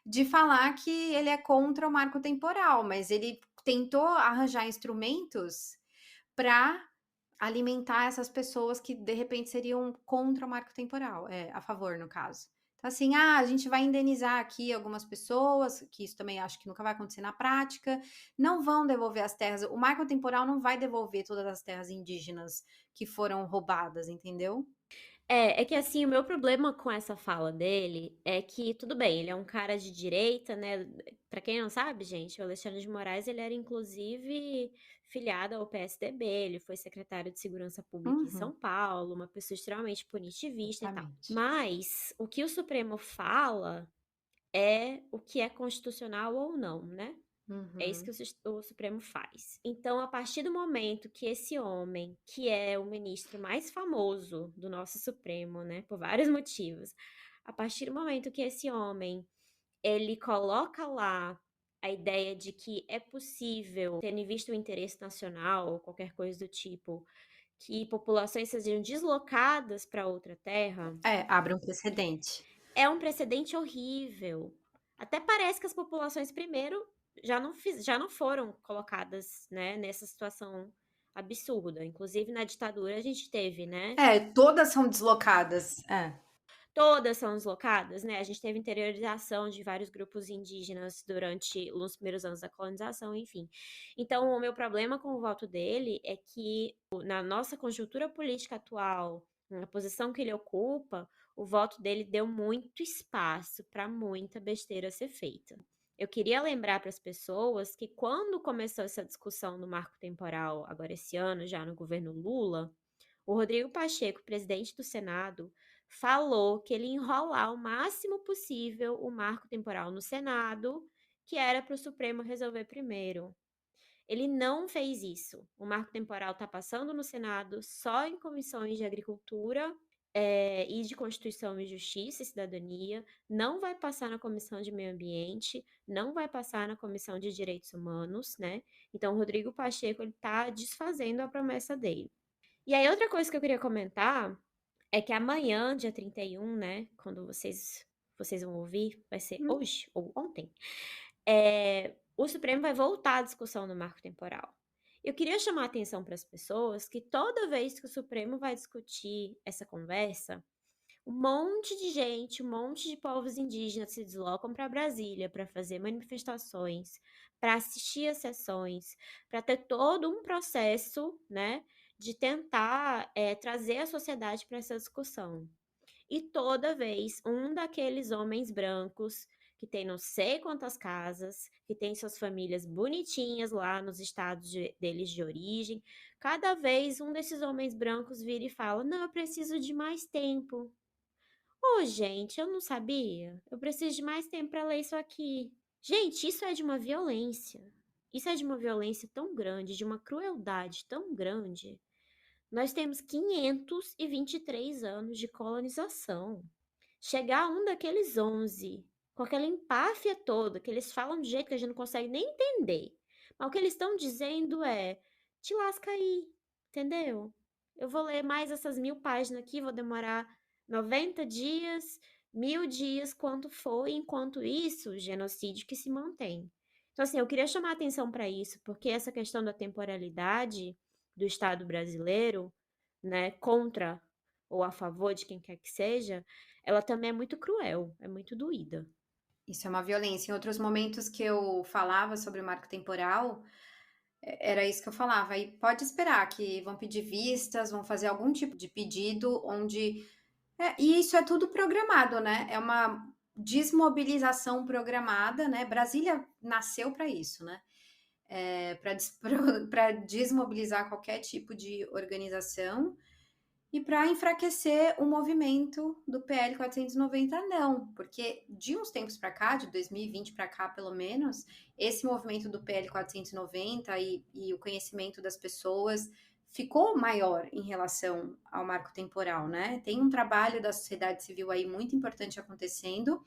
de falar que ele é contra o marco temporal, mas ele tentou arranjar instrumentos para alimentar essas pessoas que de repente seriam contra o marco temporal, a favor, no caso. Então, assim, a gente vai indenizar aqui algumas pessoas, que isso também acho que nunca vai acontecer na prática, não vão devolver as terras, o marco temporal não vai devolver todas as terras indígenas que foram roubadas, entendeu? É que assim, o meu problema com essa fala dele é que, tudo bem, ele é um cara de direita, né? Pra quem não sabe, gente, o Alexandre de Moraes, ele era inclusive filiado ao PSDB, ele foi secretário de Segurança Pública em Uhum, São Paulo, uma pessoa extremamente punitivista e tal. exatamente. Mas o que o Supremo fala é o que é constitucional ou não, né? É isso que Uhum. o Supremo faz. Então, a partir do momento que esse homem, que é o ministro mais famoso do nosso Supremo, né, por vários motivos, a partir do momento que esse homem, ele coloca lá a ideia de que é possível, tendo em vista o interesse nacional ou qualquer coisa do tipo, que populações sejam deslocadas para outra terra, Abre um precedente. é um precedente horrível. Até parece que as populações, primeiro, já não foram colocadas, né, nessa situação absurda. Inclusive, na ditadura, a gente teve, né? Todas são deslocadas. Todas são deslocadas, né? A gente teve interiorização de vários grupos indígenas durante os primeiros anos da colonização, enfim. Então, o meu problema com o voto dele é que, na nossa conjuntura política atual, na posição que ele ocupa, o voto dele deu muito espaço para muita besteira ser feita. Eu queria lembrar para as pessoas que, quando começou essa discussão do marco temporal, agora esse ano, já no governo Lula, o Rodrigo Pacheco, presidente do Senado, falou que ele ia enrolar o máximo possível o marco temporal no Senado, que era para o Supremo resolver primeiro. Ele não fez isso. O marco temporal está passando no Senado só em comissões de Agricultura e de Constituição e Justiça e Cidadania, não vai passar na Comissão de Meio Ambiente, não vai passar na Comissão de Direitos Humanos, né? Então, o Rodrigo Pacheco está desfazendo a promessa dele. E aí, outra coisa que eu queria comentar é que amanhã, dia 31, né? Quando vocês vão ouvir, vai ser Hum. hoje ou ontem. O Supremo vai voltar à discussão do marco temporal. Eu queria chamar a atenção para as pessoas que toda vez que o Supremo vai discutir essa conversa, um monte de gente, um monte de povos indígenas se deslocam para Brasília para fazer manifestações, para assistir às sessões, para ter todo um processo, né, de tentar trazer a sociedade para essa discussão. E toda vez um daqueles homens brancos que tem não sei quantas casas, que tem suas famílias bonitinhas lá nos estados deles de origem, cada vez um desses homens brancos vira e fala: Não, eu preciso de mais tempo. Ô, gente, eu não sabia. Eu preciso de mais tempo para ler isso aqui. Gente, isso é de uma violência. Isso é de uma violência tão grande, de uma crueldade tão grande. Nós temos 523 anos de colonização. Chegar a um daqueles 11, com aquela empáfia toda, que eles falam de jeito que a gente não consegue nem entender. Mas o que eles estão dizendo é: te lasca aí, entendeu? Eu vou ler mais essas 1000 páginas aqui, vou demorar 90 dias, 1000 dias, quanto for, e enquanto isso, genocídio que se mantém. Então, assim, eu queria chamar a atenção para isso, porque essa questão da temporalidade do Estado brasileiro, né, contra ou a favor de quem quer que seja, ela também é muito cruel, é muito doída. Isso é uma violência. Em outros momentos que eu falava sobre o marco temporal, era isso que eu falava. E pode esperar que vão pedir vistas, vão fazer algum tipo de pedido onde. E isso é tudo programado, né? É uma desmobilização programada, né? Brasília nasceu para isso, né? Para desmobilizar qualquer tipo de organização e para enfraquecer o movimento do PL 490, não, porque de uns tempos para cá, de 2020 para cá pelo menos, esse movimento do PL 490 e o conhecimento das pessoas ficou maior em relação ao marco temporal, né? Tem um trabalho da sociedade civil aí muito importante acontecendo,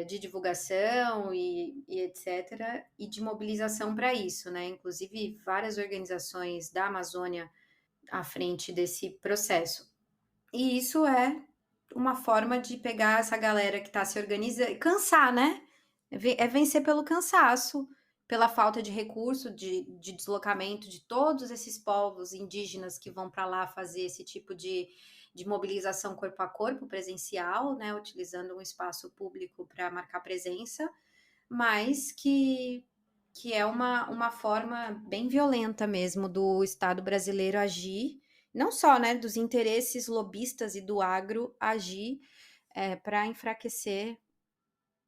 de divulgação e etc., e de mobilização para isso, né? Inclusive, várias organizações da Amazônia à frente desse processo. E isso é uma forma de pegar essa galera que está se organizando, cansar, né? É vencer pelo cansaço, pela falta de recurso, de deslocamento de todos esses povos indígenas que vão para lá fazer esse tipo de mobilização corpo a corpo, presencial, né? Utilizando um espaço público para marcar presença, mas que é uma forma bem violenta mesmo do Estado brasileiro agir, não só, né, dos interesses lobistas e do agro agir para enfraquecer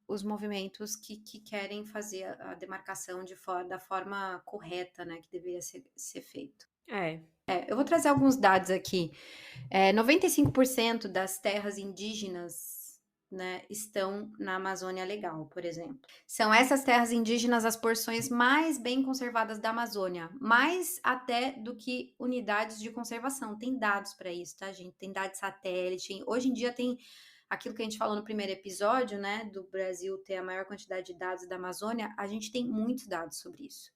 os movimentos que querem fazer a demarcação da forma correta, né, que deveria ser feito. Eu vou trazer alguns dados aqui. 95% das terras indígenas, né, estão na Amazônia Legal, por exemplo. São essas terras indígenas as porções mais bem conservadas da Amazônia, mais até do que unidades de conservação. Tem dados para isso, tá, gente? Tem dados satélite. Hoje em dia tem aquilo que a gente falou no primeiro episódio, né, do Brasil ter a maior quantidade de dados da Amazônia. A gente tem muitos dados sobre isso.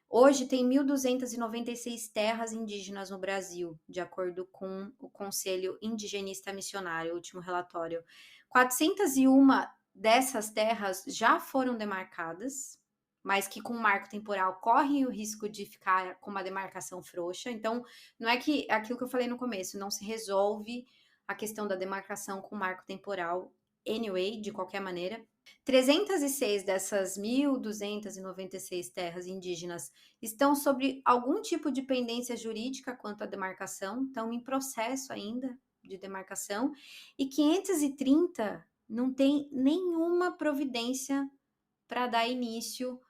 Hoje tem 1.296 terras indígenas no Brasil, de acordo com o Conselho Indigenista Missionário, o último relatório. 401 dessas terras já foram demarcadas, mas que com o marco temporal correm o risco de ficar com uma demarcação frouxa. Então, não é que aquilo que eu falei no começo, não se resolve a questão da demarcação com o marco temporal, anyway, de qualquer maneira. 306 dessas 1.296 terras indígenas estão sob algum tipo de pendência jurídica quanto à demarcação, estão em processo ainda de demarcação, e 530 não tem nenhuma providência para dar início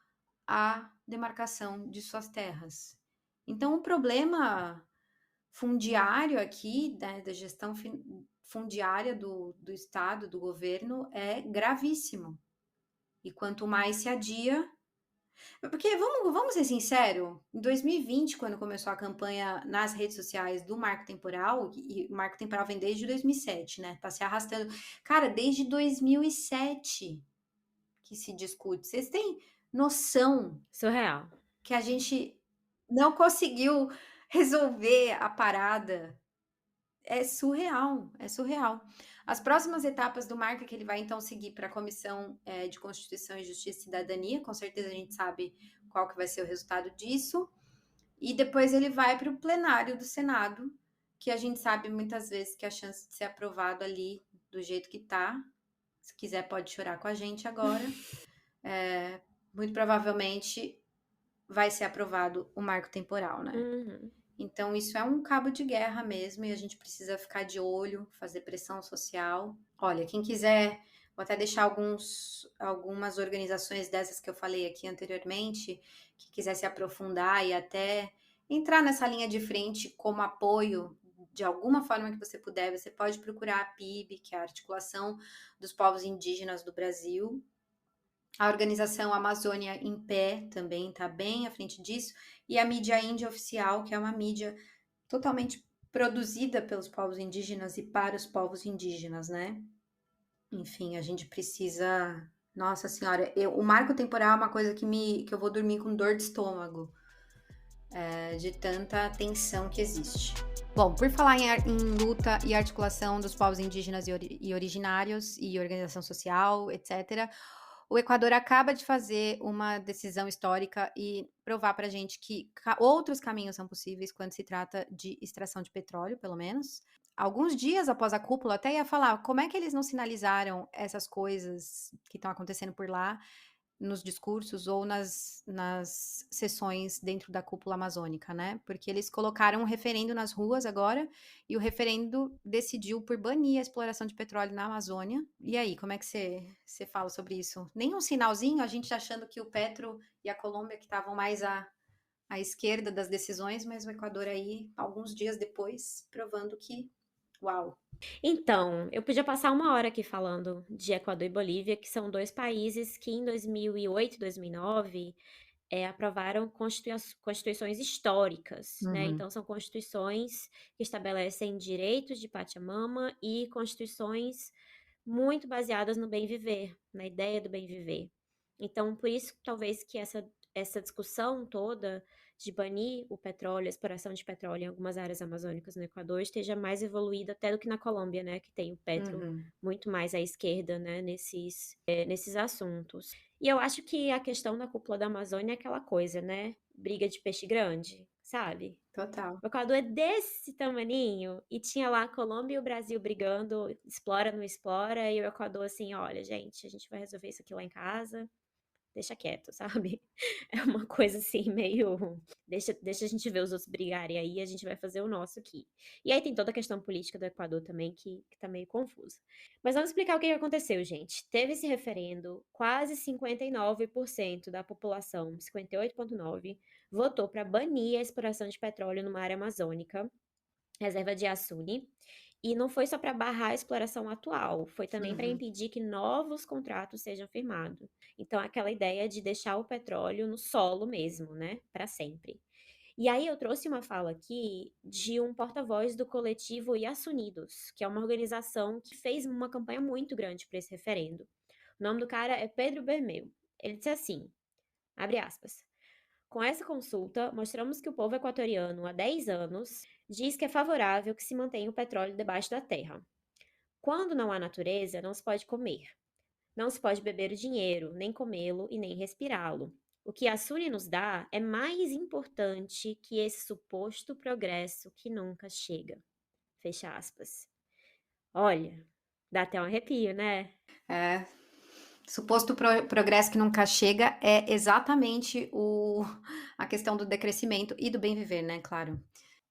à demarcação de suas terras. Então, o problema fundiário aqui, né, da gestão fundiária do Estado, do governo, é gravíssimo. E quanto mais se adia... Porque, vamos ser sinceros, em 2020, quando começou a campanha nas redes sociais do marco temporal, e o marco temporal vem desde 2007, né? Tá se arrastando. Cara, desde 2007 que se discute. Vocês têm noção... Surreal. Que a gente não conseguiu resolver a parada? É surreal, é surreal. As próximas etapas do marco que ele vai então seguir para a Comissão de Constituição e Justiça e Cidadania, com certeza a gente sabe qual que vai ser o resultado disso, e depois ele vai para o plenário do Senado, que a gente sabe muitas vezes que a chance de ser aprovado ali do jeito que tá, se quiser pode chorar com a gente agora, muito provavelmente vai ser aprovado o marco temporal, né? Uhum. Então, isso é um cabo de guerra mesmo, e a gente precisa ficar de olho, fazer pressão social. Olha, quem quiser, vou até deixar algumas organizações dessas que eu falei aqui anteriormente, que quiser se aprofundar e até entrar nessa linha de frente como apoio, de alguma forma que você puder, você pode procurar a PIB, que é a Articulação dos Povos Indígenas do Brasil. A organização Amazônia em Pé também está bem à frente disso, e a mídia índia oficial, que é uma mídia totalmente produzida pelos povos indígenas e para os povos indígenas, né? Enfim, a gente precisa. Nossa Senhora, o marco temporal é uma coisa que eu vou dormir com dor de estômago, de tanta tensão que existe. Bom, por falar em luta e articulação dos povos indígenas e originários e organização social, etc., o Equador acaba de fazer uma decisão histórica e provar para a gente que outros caminhos são possíveis quando se trata de extração de petróleo, pelo menos. Alguns dias após a cúpula, até ia falar como é que eles não sinalizaram essas coisas que estão acontecendo por lá nos discursos ou nas sessões dentro da cúpula amazônica, né? Porque eles colocaram um referendo nas ruas agora e o referendo decidiu por banir a exploração de petróleo na Amazônia. E aí, como é que você fala sobre isso? Nem um sinalzinho, a gente achando que o Petro e a Colômbia que estavam mais à esquerda das decisões, mas o Equador aí, alguns dias depois, provando que, uau. Então, eu podia passar uma hora aqui falando de Equador e Bolívia, que são dois países que em 2008 e 2009 aprovaram constituições históricas, né? Uhum. Então, são constituições que estabelecem direitos de Pachamama e constituições muito baseadas no bem viver, na ideia do bem viver. Então, por isso, talvez que essa discussão toda de banir o petróleo, a exploração de petróleo em algumas áreas amazônicas no Equador esteja mais evoluída até do que na Colômbia, né, que tem o Petro Uhum. muito mais à esquerda, né, nesses assuntos. E eu acho que a questão da cúpula da Amazônia é aquela coisa, né, briga de peixe grande, sabe? Total. O Equador é desse tamaninho e tinha lá a Colômbia e o Brasil brigando, explora, não explora, e o Equador assim, olha, gente, a gente vai resolver isso aqui lá em casa, deixa quieto, sabe? É uma coisa assim, meio. Deixa a gente ver os outros brigarem aí, a gente vai fazer o nosso aqui. E aí tem toda a questão política do Equador também, que tá meio confusa. Mas vamos explicar o que aconteceu, gente. Teve esse referendo, quase 59% da população, 58,9%, votou para banir a exploração de petróleo numa área amazônica, reserva de Assunி. E não foi só para barrar a exploração atual, foi também para Uhum. impedir que novos contratos sejam firmados. Então, aquela ideia de deixar o petróleo no solo mesmo, né? Para sempre. E aí eu trouxe uma fala aqui de um porta-voz do coletivo Yas Unidos, que é uma organização que fez uma campanha muito grande para esse referendo. O nome do cara é Pedro Bermeu. Ele disse assim, abre aspas, com essa consulta, mostramos que o povo equatoriano, há 10 anos, diz que é favorável que se mantenha o petróleo debaixo da terra. Quando não há natureza, não se pode comer. Não se pode beber o dinheiro, nem comê-lo e nem respirá-lo. O que a Suri nos dá é mais importante que esse suposto progresso que nunca chega. Fecha aspas. Olha, dá até um arrepio, né? É, suposto progresso que nunca chega é exatamente a questão do decrescimento e do bem viver, né? Claro.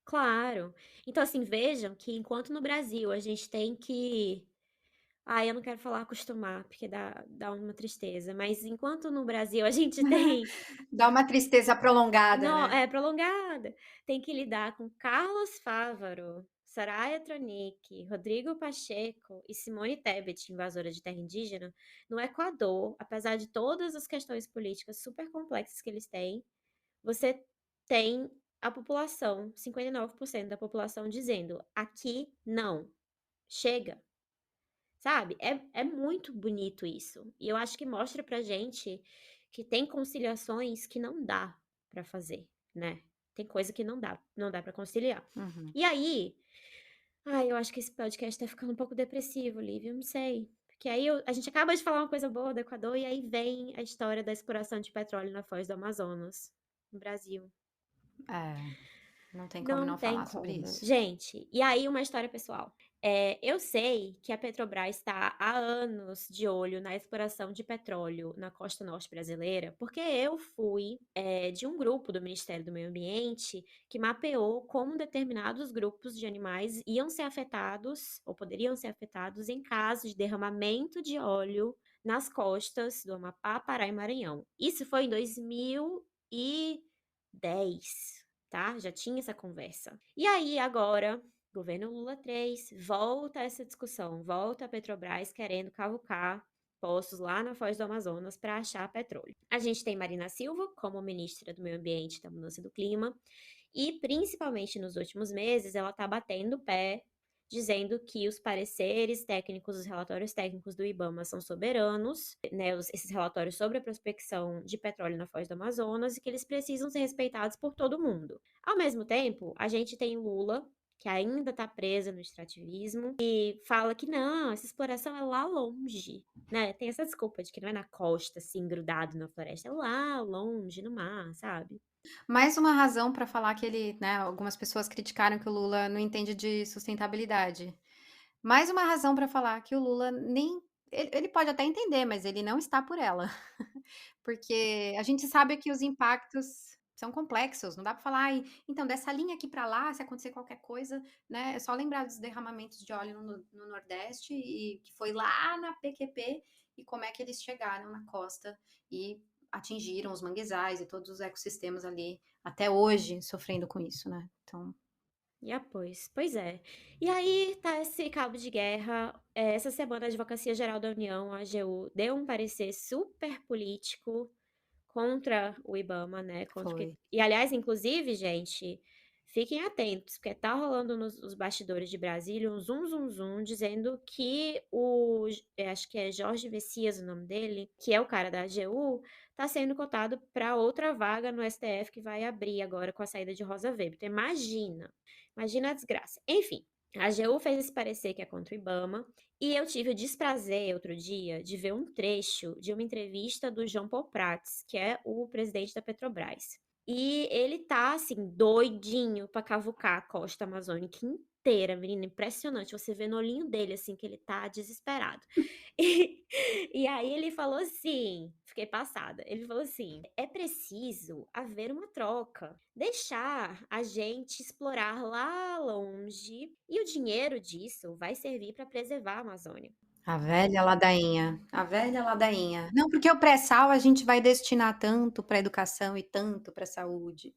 Claro. Então, assim, vejam que enquanto no Brasil a gente tem que. Ah, eu não quero falar acostumar, porque dá uma tristeza. Mas enquanto no Brasil a gente tem. Dá uma tristeza prolongada, Não, né? é prolongada. Tem que lidar com Carlos Fávaro, Soraya Tronic, Rodrigo Pacheco e Simone Tebet, invasora de terra indígena, no Equador, apesar de todas as questões políticas super complexas que eles têm, você tem a população, 59% da população dizendo: aqui não, chega. Sabe? É muito bonito isso. E eu acho que mostra pra gente que tem conciliações que não dá pra fazer, né? Tem coisa que não dá pra conciliar. Uhum. E aí, eu acho que esse podcast tá ficando um pouco depressivo, Lívia, eu não sei. Porque aí a gente acaba de falar uma coisa boa do Equador e aí vem a história da exploração de petróleo na foz do Amazonas, no Brasil. É, não tem como Não não tem falar sobre como. isso. Gente, e aí uma história pessoal. Eu sei que a Petrobras está há anos de olho na exploração de petróleo na costa norte brasileira, porque eu fui, de um grupo do Ministério do Meio Ambiente que mapeou como determinados grupos de animais iam ser afetados ou poderiam ser afetados em caso de derramamento de óleo nas costas do Amapá, Pará e Maranhão. Isso foi em 2010, tá? Já tinha essa conversa. E aí agora governo Lula 3, volta essa discussão, volta a Petrobras querendo cavucar poços lá na Foz do Amazonas para achar petróleo. A gente tem Marina Silva como ministra do Meio Ambiente e da Mudança do Clima, e principalmente nos últimos meses ela está batendo o pé, dizendo que os pareceres técnicos, os relatórios técnicos do IBAMA são soberanos, né, esses relatórios sobre a prospecção de petróleo na Foz do Amazonas, e que eles precisam ser respeitados por todo mundo. Ao mesmo tempo, a gente tem Lula, que ainda está presa no extrativismo, e fala que não, essa exploração é lá longe, né? Tem essa desculpa de que não é na costa, assim, grudado na floresta, é lá longe, no mar, sabe? Mais uma razão para falar que ele, né, algumas pessoas criticaram que o Lula não entende de sustentabilidade. Mais uma razão para falar que o Lula nem ele pode até entender, mas ele não está por ela. Porque a gente sabe que os impactos são complexos, não dá para falar: "Ai, então dessa linha aqui para lá, se acontecer qualquer coisa", né, é só lembrar dos derramamentos de óleo no Nordeste e que foi lá na PQP e como é que eles chegaram na costa e atingiram os manguezais e todos os ecossistemas ali, até hoje sofrendo com isso, né. Então Pois é. E aí tá esse cabo de guerra. Essa semana a Advocacia Geral da União, a AGU, deu um parecer super político contra o IBAMA, né? foi. E aliás, inclusive, gente, fiquem atentos, porque tá rolando nos os bastidores de Brasília um zum zum zum dizendo que acho que é Jorge Messias o nome dele, que é o cara da AGU, tá sendo cotado para outra vaga no STF que vai abrir agora com a saída de Rosa Weber. Então imagina a desgraça. Enfim, a AGU fez esse parecer que é contra o IBAMA, e eu tive o desprazer outro dia de ver um trecho de uma entrevista do João Paul Prats, que é o presidente da Petrobras. E ele tá assim doidinho para cavucar a costa amazônica inteira, menina, impressionante. Você vê no olhinho dele assim que ele tá desesperado. E, e aí ele falou assim, fiquei passada. Ele falou assim: é preciso haver uma troca, deixar a gente explorar lá longe, e o dinheiro disso vai servir para preservar a Amazônia. A velha ladainha, a velha ladainha. Não, porque o pré-sal a gente vai destinar tanto para educação e tanto para saúde.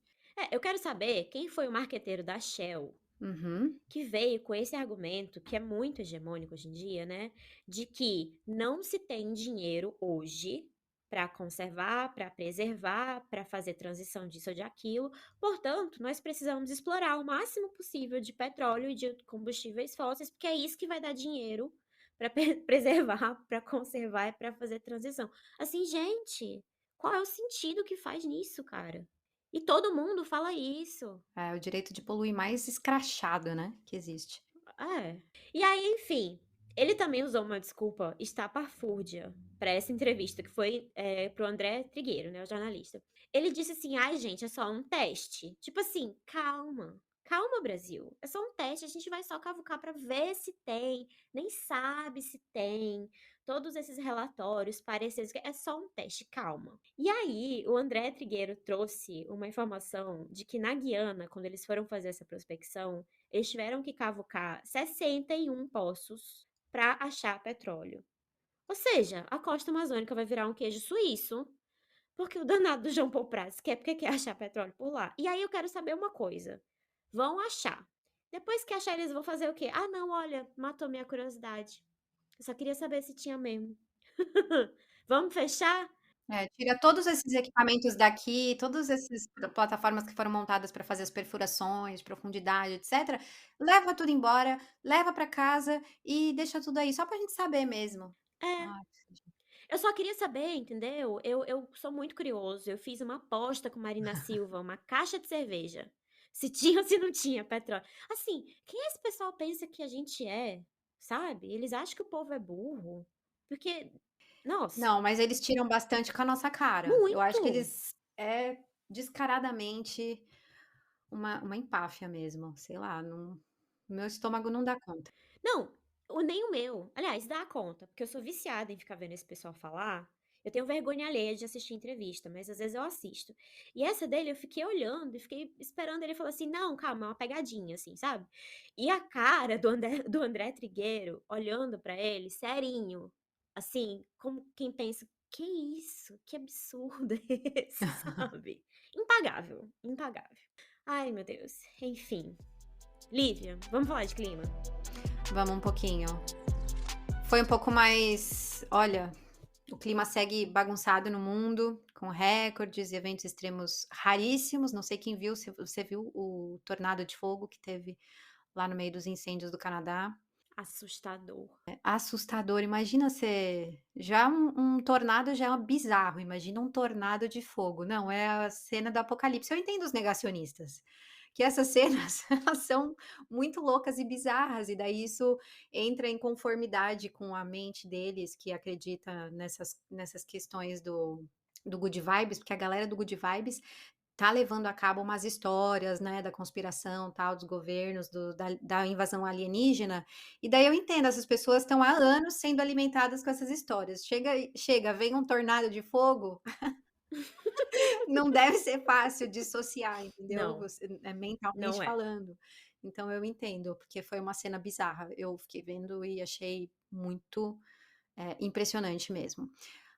Eu quero saber quem foi o marqueteiro da Shell Uhum. que veio com esse argumento, que é muito hegemônico hoje em dia, né, de que não se tem dinheiro hoje para conservar, para preservar, para fazer transição disso ou de aquilo, portanto, nós precisamos explorar o máximo possível de petróleo e de combustíveis fósseis, porque é isso que vai dar dinheiro para preservar, para conservar e para fazer transição. Assim, gente, qual é o sentido que faz nisso, cara? E todo mundo fala isso. É o direito de poluir mais escrachado, né, que existe. É. E aí, enfim, ele também usou uma desculpa estapafúrdia para essa entrevista, que foi pro André Trigueiro, né, o jornalista. Ele disse assim: ai, gente, é só um teste. Tipo assim, calma. Calma, Brasil. É só um teste, a gente vai só cavucar para ver se tem, nem sabe se tem. Todos esses relatórios, pareceres, é só um teste, calma. E aí, o André Trigueiro trouxe uma informação de que na Guiana, quando eles foram fazer essa prospecção, eles tiveram que cavucar 61 poços para achar petróleo. Ou seja, a costa amazônica vai virar um queijo suíço, porque o danado do João Paul Prats quer porque quer achar petróleo por lá. E aí eu quero saber uma coisa. Vão achar. Depois que achar, eles vão fazer o quê? Ah, não, olha, matou minha curiosidade. Eu só queria saber se tinha mesmo. Vamos fechar? É, tira todos esses equipamentos daqui, todas essas plataformas que foram montadas para fazer as perfurações de profundidade, etcétera, leva tudo embora, leva para casa e deixa tudo aí, só para a gente saber mesmo. É. Ai, Eu só queria saber, entendeu? Eu sou muito curioso. Eu fiz uma aposta com Marina Silva, uma caixa de cerveja. Se tinha ou se não tinha petróleo. Assim, quem esse pessoal pensa que a gente é? Sabe? Eles acham que o povo é burro. Porque, nossa, não, mas eles tiram bastante com a nossa cara. Eu acho que muito. eles é descaradamente uma empáfia mesmo, sei lá, não meu estômago não dá conta. Não, nem o meu. Aliás, dá conta, porque eu sou viciada em ficar vendo esse pessoal falar. Eu tenho vergonha alheia de assistir entrevista, mas às vezes eu assisto. E essa dele eu fiquei olhando e fiquei esperando ele falar assim: não, calma, é uma pegadinha, assim, sabe? E a cara do André Trigueiro olhando pra ele, serinho, assim, como quem pensa: que isso? Que absurdo é esse, sabe? Impagável, impagável. Ai, meu Deus. Enfim. Lívia, vamos falar de clima? Vamos um pouquinho. Foi um pouco mais. Olha, o clima segue bagunçado no mundo, com recordes e eventos extremos raríssimos. Não sei quem viu, se você viu o tornado de fogo que teve lá no meio dos incêndios do Canadá. Assustador. É assustador. Imagina ser. Já um tornado já é bizarro. Imagina um tornado de fogo. Não, é a cena do apocalipse. Eu entendo os negacionistas, que essas cenas elas são muito loucas e bizarras, e daí isso entra em conformidade com a mente deles, que acredita nessas questões do Good Vibes, porque a galera do Good Vibes tá levando a cabo umas histórias, né, da conspiração, tal, dos governos, da invasão alienígena, e daí eu entendo, essas pessoas estão há anos sendo alimentadas com essas histórias. Chega, vem um tornado de fogo, não deve ser fácil dissociar, entendeu? Não, Você, não mentalmente é. falando. Então eu entendo, porque foi uma cena bizarra. Eu fiquei vendo e achei muito impressionante mesmo.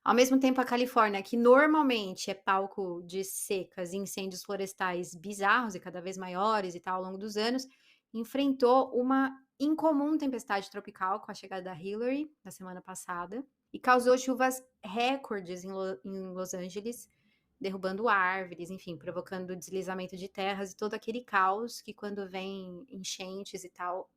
Ao mesmo tempo, a Califórnia, que normalmente é palco de secas e incêndios florestais bizarros e cada vez maiores e tal ao longo dos anos, enfrentou uma incomum tempestade tropical com a chegada da Hillary na semana passada e causou chuvas recordes em Los Angeles, derrubando árvores, enfim, provocando deslizamento de terras e todo aquele caos que quando vem enchentes e tal,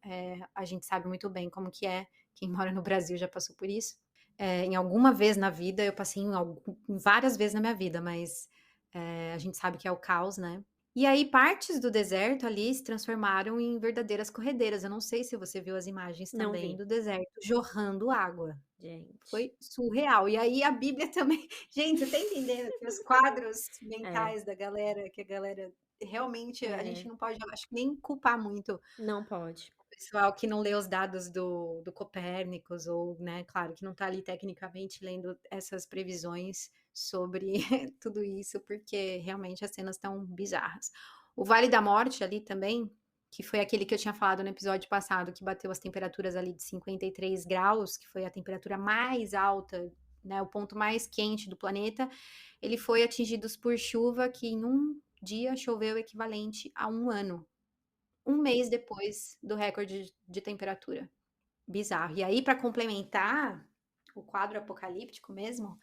a gente sabe muito bem como que é. Quem mora no Brasil já passou por isso. Em alguma vez na vida, eu passei em várias vezes na minha vida, mas a gente sabe que é o caos, né? E aí, partes do deserto ali se transformaram em verdadeiras corredeiras. Eu não sei se você viu as imagens Não também vi, do deserto jorrando água. gente. Foi surreal. E aí a Bíblia também. Gente, você tá entendendo que os quadros É, mentais da galera, que a galera realmente a gente é, não pode, acho que nem culpar muito não pode. pessoal que não lê os dados do Copérnicos, ou, né, claro, que não está ali tecnicamente lendo essas previsões sobre tudo isso, porque realmente as cenas estão bizarras. O Vale da Morte ali também, que foi aquele que eu tinha falado no episódio passado, que bateu as temperaturas ali de 53 graus, que foi a temperatura mais alta, né, o ponto mais quente do planeta, ele foi atingido por chuva que em um dia choveu equivalente a um ano, um mês depois do recorde de temperatura. Bizarro. E aí, para complementar o quadro apocalíptico mesmo,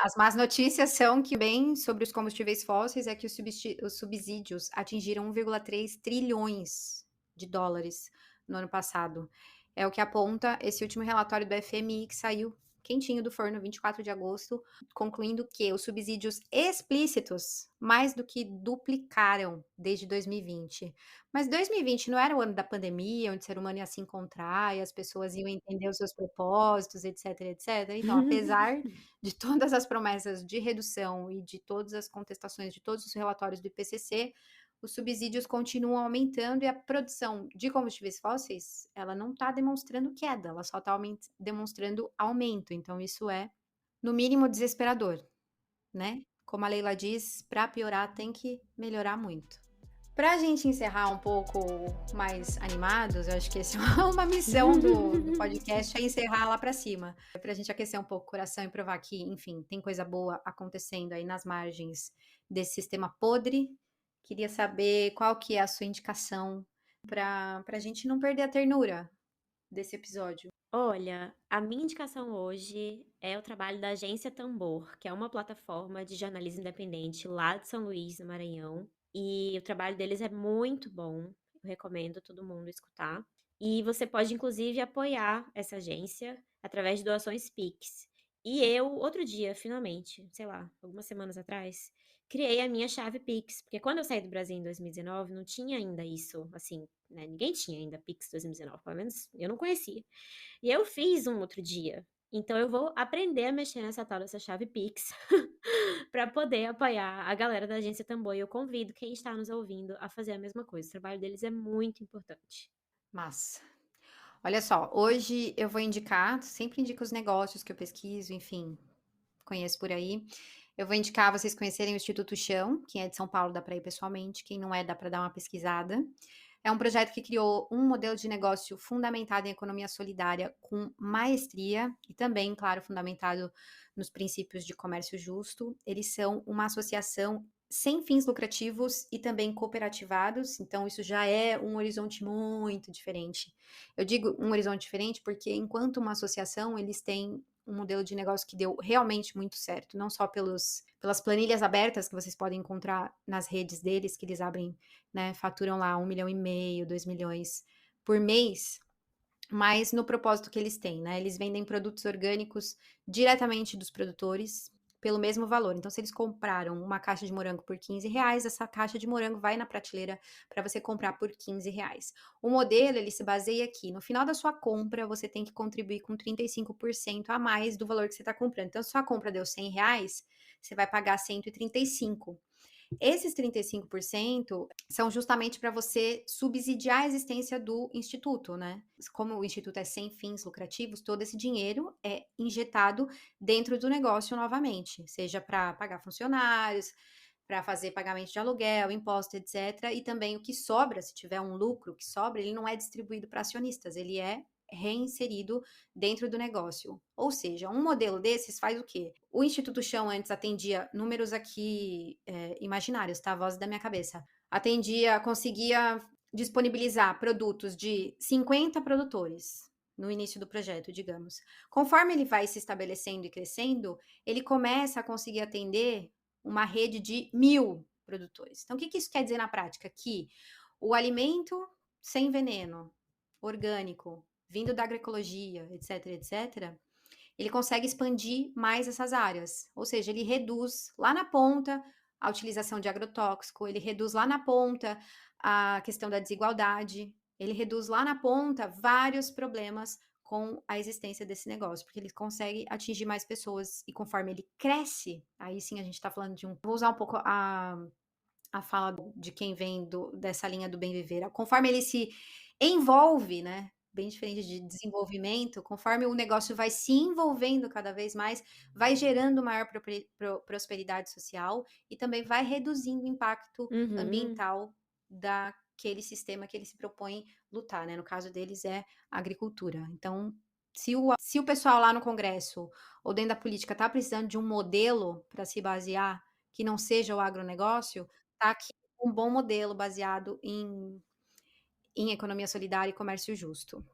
as más notícias são que, bem, sobre os combustíveis fósseis, é que os subsídios atingiram 1,3 trilhões de dólares no ano passado. É o que aponta esse último relatório do FMI que saiu quentinho do forno, 24 de agosto, concluindo que os subsídios explícitos mais do que duplicaram desde 2020. Mas 2020 não era o ano da pandemia, onde o ser humano ia se encontrar e as pessoas iam entender os seus propósitos, etc, etc. Então, apesar de todas as promessas de redução e de todas as contestações de todos os relatórios do IPCC, os subsídios continuam aumentando e a produção de combustíveis fósseis, ela não está demonstrando queda, ela só está demonstrando aumento. Então, isso é, no mínimo, desesperador, né? Como a Leila diz, para piorar tem que melhorar muito. Para a gente encerrar um pouco mais animados, eu acho que essa é uma missão do podcast, é encerrar lá para cima, para a gente aquecer um pouco o coração e provar que, enfim, tem coisa boa acontecendo aí nas margens desse sistema podre. Queria saber qual que é a sua indicação para a gente não perder a ternura desse episódio. Olha, a minha indicação hoje é o trabalho da Agência Tambor, que é uma plataforma de jornalismo independente lá de São Luís, no Maranhão. E o trabalho deles é muito bom. Eu recomendo todo mundo escutar. E você pode, inclusive, apoiar essa agência através de doações Pix. E eu, outro dia, finalmente, sei lá, algumas semanas atrás, criei a minha chave Pix. Porque quando eu saí do Brasil em 2019, não tinha ainda isso, assim, né? Ninguém tinha ainda Pix 2019, pelo menos eu não conhecia. E eu fiz um outro dia. Então eu vou aprender a mexer nessa tal dessa chave Pix para poder apoiar a galera da Agência Tambor. E eu convido quem está nos ouvindo a fazer a mesma coisa. O trabalho deles é muito importante. Massa. Olha só, hoje eu vou indicar, sempre indico os negócios que eu pesquiso, enfim, conheço por aí. Eu vou indicar vocês conhecerem o Instituto Chão, quem é de São Paulo dá para ir pessoalmente, quem não é dá para dar uma pesquisada. É um projeto que criou um modelo de negócio fundamentado em economia solidária com maestria e também, claro, fundamentado nos princípios de comércio justo. Eles são uma associação sem fins lucrativos e também cooperativados, então isso já é um horizonte muito diferente. Eu digo um horizonte diferente porque, enquanto uma associação, eles têm um modelo de negócio que deu realmente muito certo, não só pelas planilhas abertas que vocês podem encontrar nas redes deles, que eles abrem, né, faturam lá 1,5 milhão, 2 milhões por mês, mas no propósito que eles têm, né? Eles vendem produtos orgânicos diretamente dos produtores pelo mesmo valor. Então, se eles compraram uma caixa de morango por R$ 15, essa caixa de morango vai na prateleira para você comprar por R$ 15. O modelo, ele se baseia aqui. No final da sua compra, você tem que contribuir com 35% a mais do valor que você está comprando. Então, se sua compra deu R$ 100, você vai pagar 135. Esses 35% são justamente para você subsidiar a existência do instituto, né? Como o instituto é sem fins lucrativos, todo esse dinheiro é injetado dentro do negócio novamente, seja para pagar funcionários, para fazer pagamento de aluguel, imposto, etc. E também o que sobra, se tiver um lucro que sobra, ele não é distribuído para acionistas, ele é reinserido dentro do negócio. Ou seja, um modelo desses faz o quê? O Instituto Chão antes atendia números aqui imaginários, tá? A voz da minha cabeça. Conseguia disponibilizar produtos de 50 produtores no início do projeto, digamos. Conforme ele vai se estabelecendo e crescendo, ele começa a conseguir atender uma rede de 1.000 produtores. Então, o que isso quer dizer na prática? Que o alimento sem veneno, orgânico, vindo da agroecologia, etc, etc, ele consegue expandir mais essas áreas. Ou seja, ele reduz lá na ponta a utilização de agrotóxico, ele reduz lá na ponta a questão da desigualdade, ele reduz lá na ponta vários problemas com a existência desse negócio, porque ele consegue atingir mais pessoas e conforme ele cresce, aí sim a gente está falando de vou usar um pouco a fala de quem vem dessa linha do bem viver, conforme ele se envolve, né? Bem diferente de desenvolvimento, conforme o negócio vai se envolvendo cada vez mais, vai gerando maior prosperidade social e também vai reduzindo o impacto ambiental daquele sistema que ele se propõe lutar, né? No caso deles é a agricultura. Então, se o pessoal lá no Congresso ou dentro da política está precisando de um modelo para se basear que não seja o agronegócio, tá aqui um bom modelo baseado em economia solidária e comércio justo.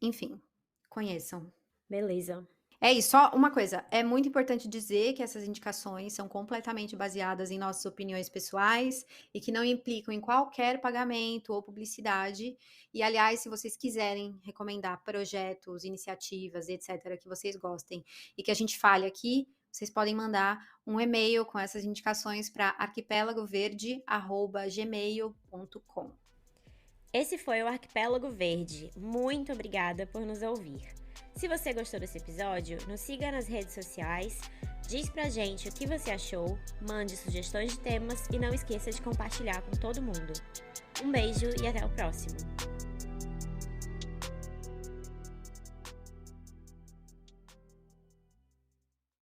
Enfim, conheçam. Beleza. É isso, só uma coisa, é muito importante dizer que essas indicações são completamente baseadas em nossas opiniões pessoais e que não implicam em qualquer pagamento ou publicidade. E, aliás, se vocês quiserem recomendar projetos, iniciativas, etc., que vocês gostem e que a gente fale aqui, vocês podem mandar um e-mail com essas indicações para arquipelagoverde@gmail.com. Esse foi o Arquipélago Verde. Muito obrigada por nos ouvir. Se você gostou desse episódio, nos siga nas redes sociais, diz pra gente o que você achou, mande sugestões de temas e não esqueça de compartilhar com todo mundo. Um beijo e até o próximo!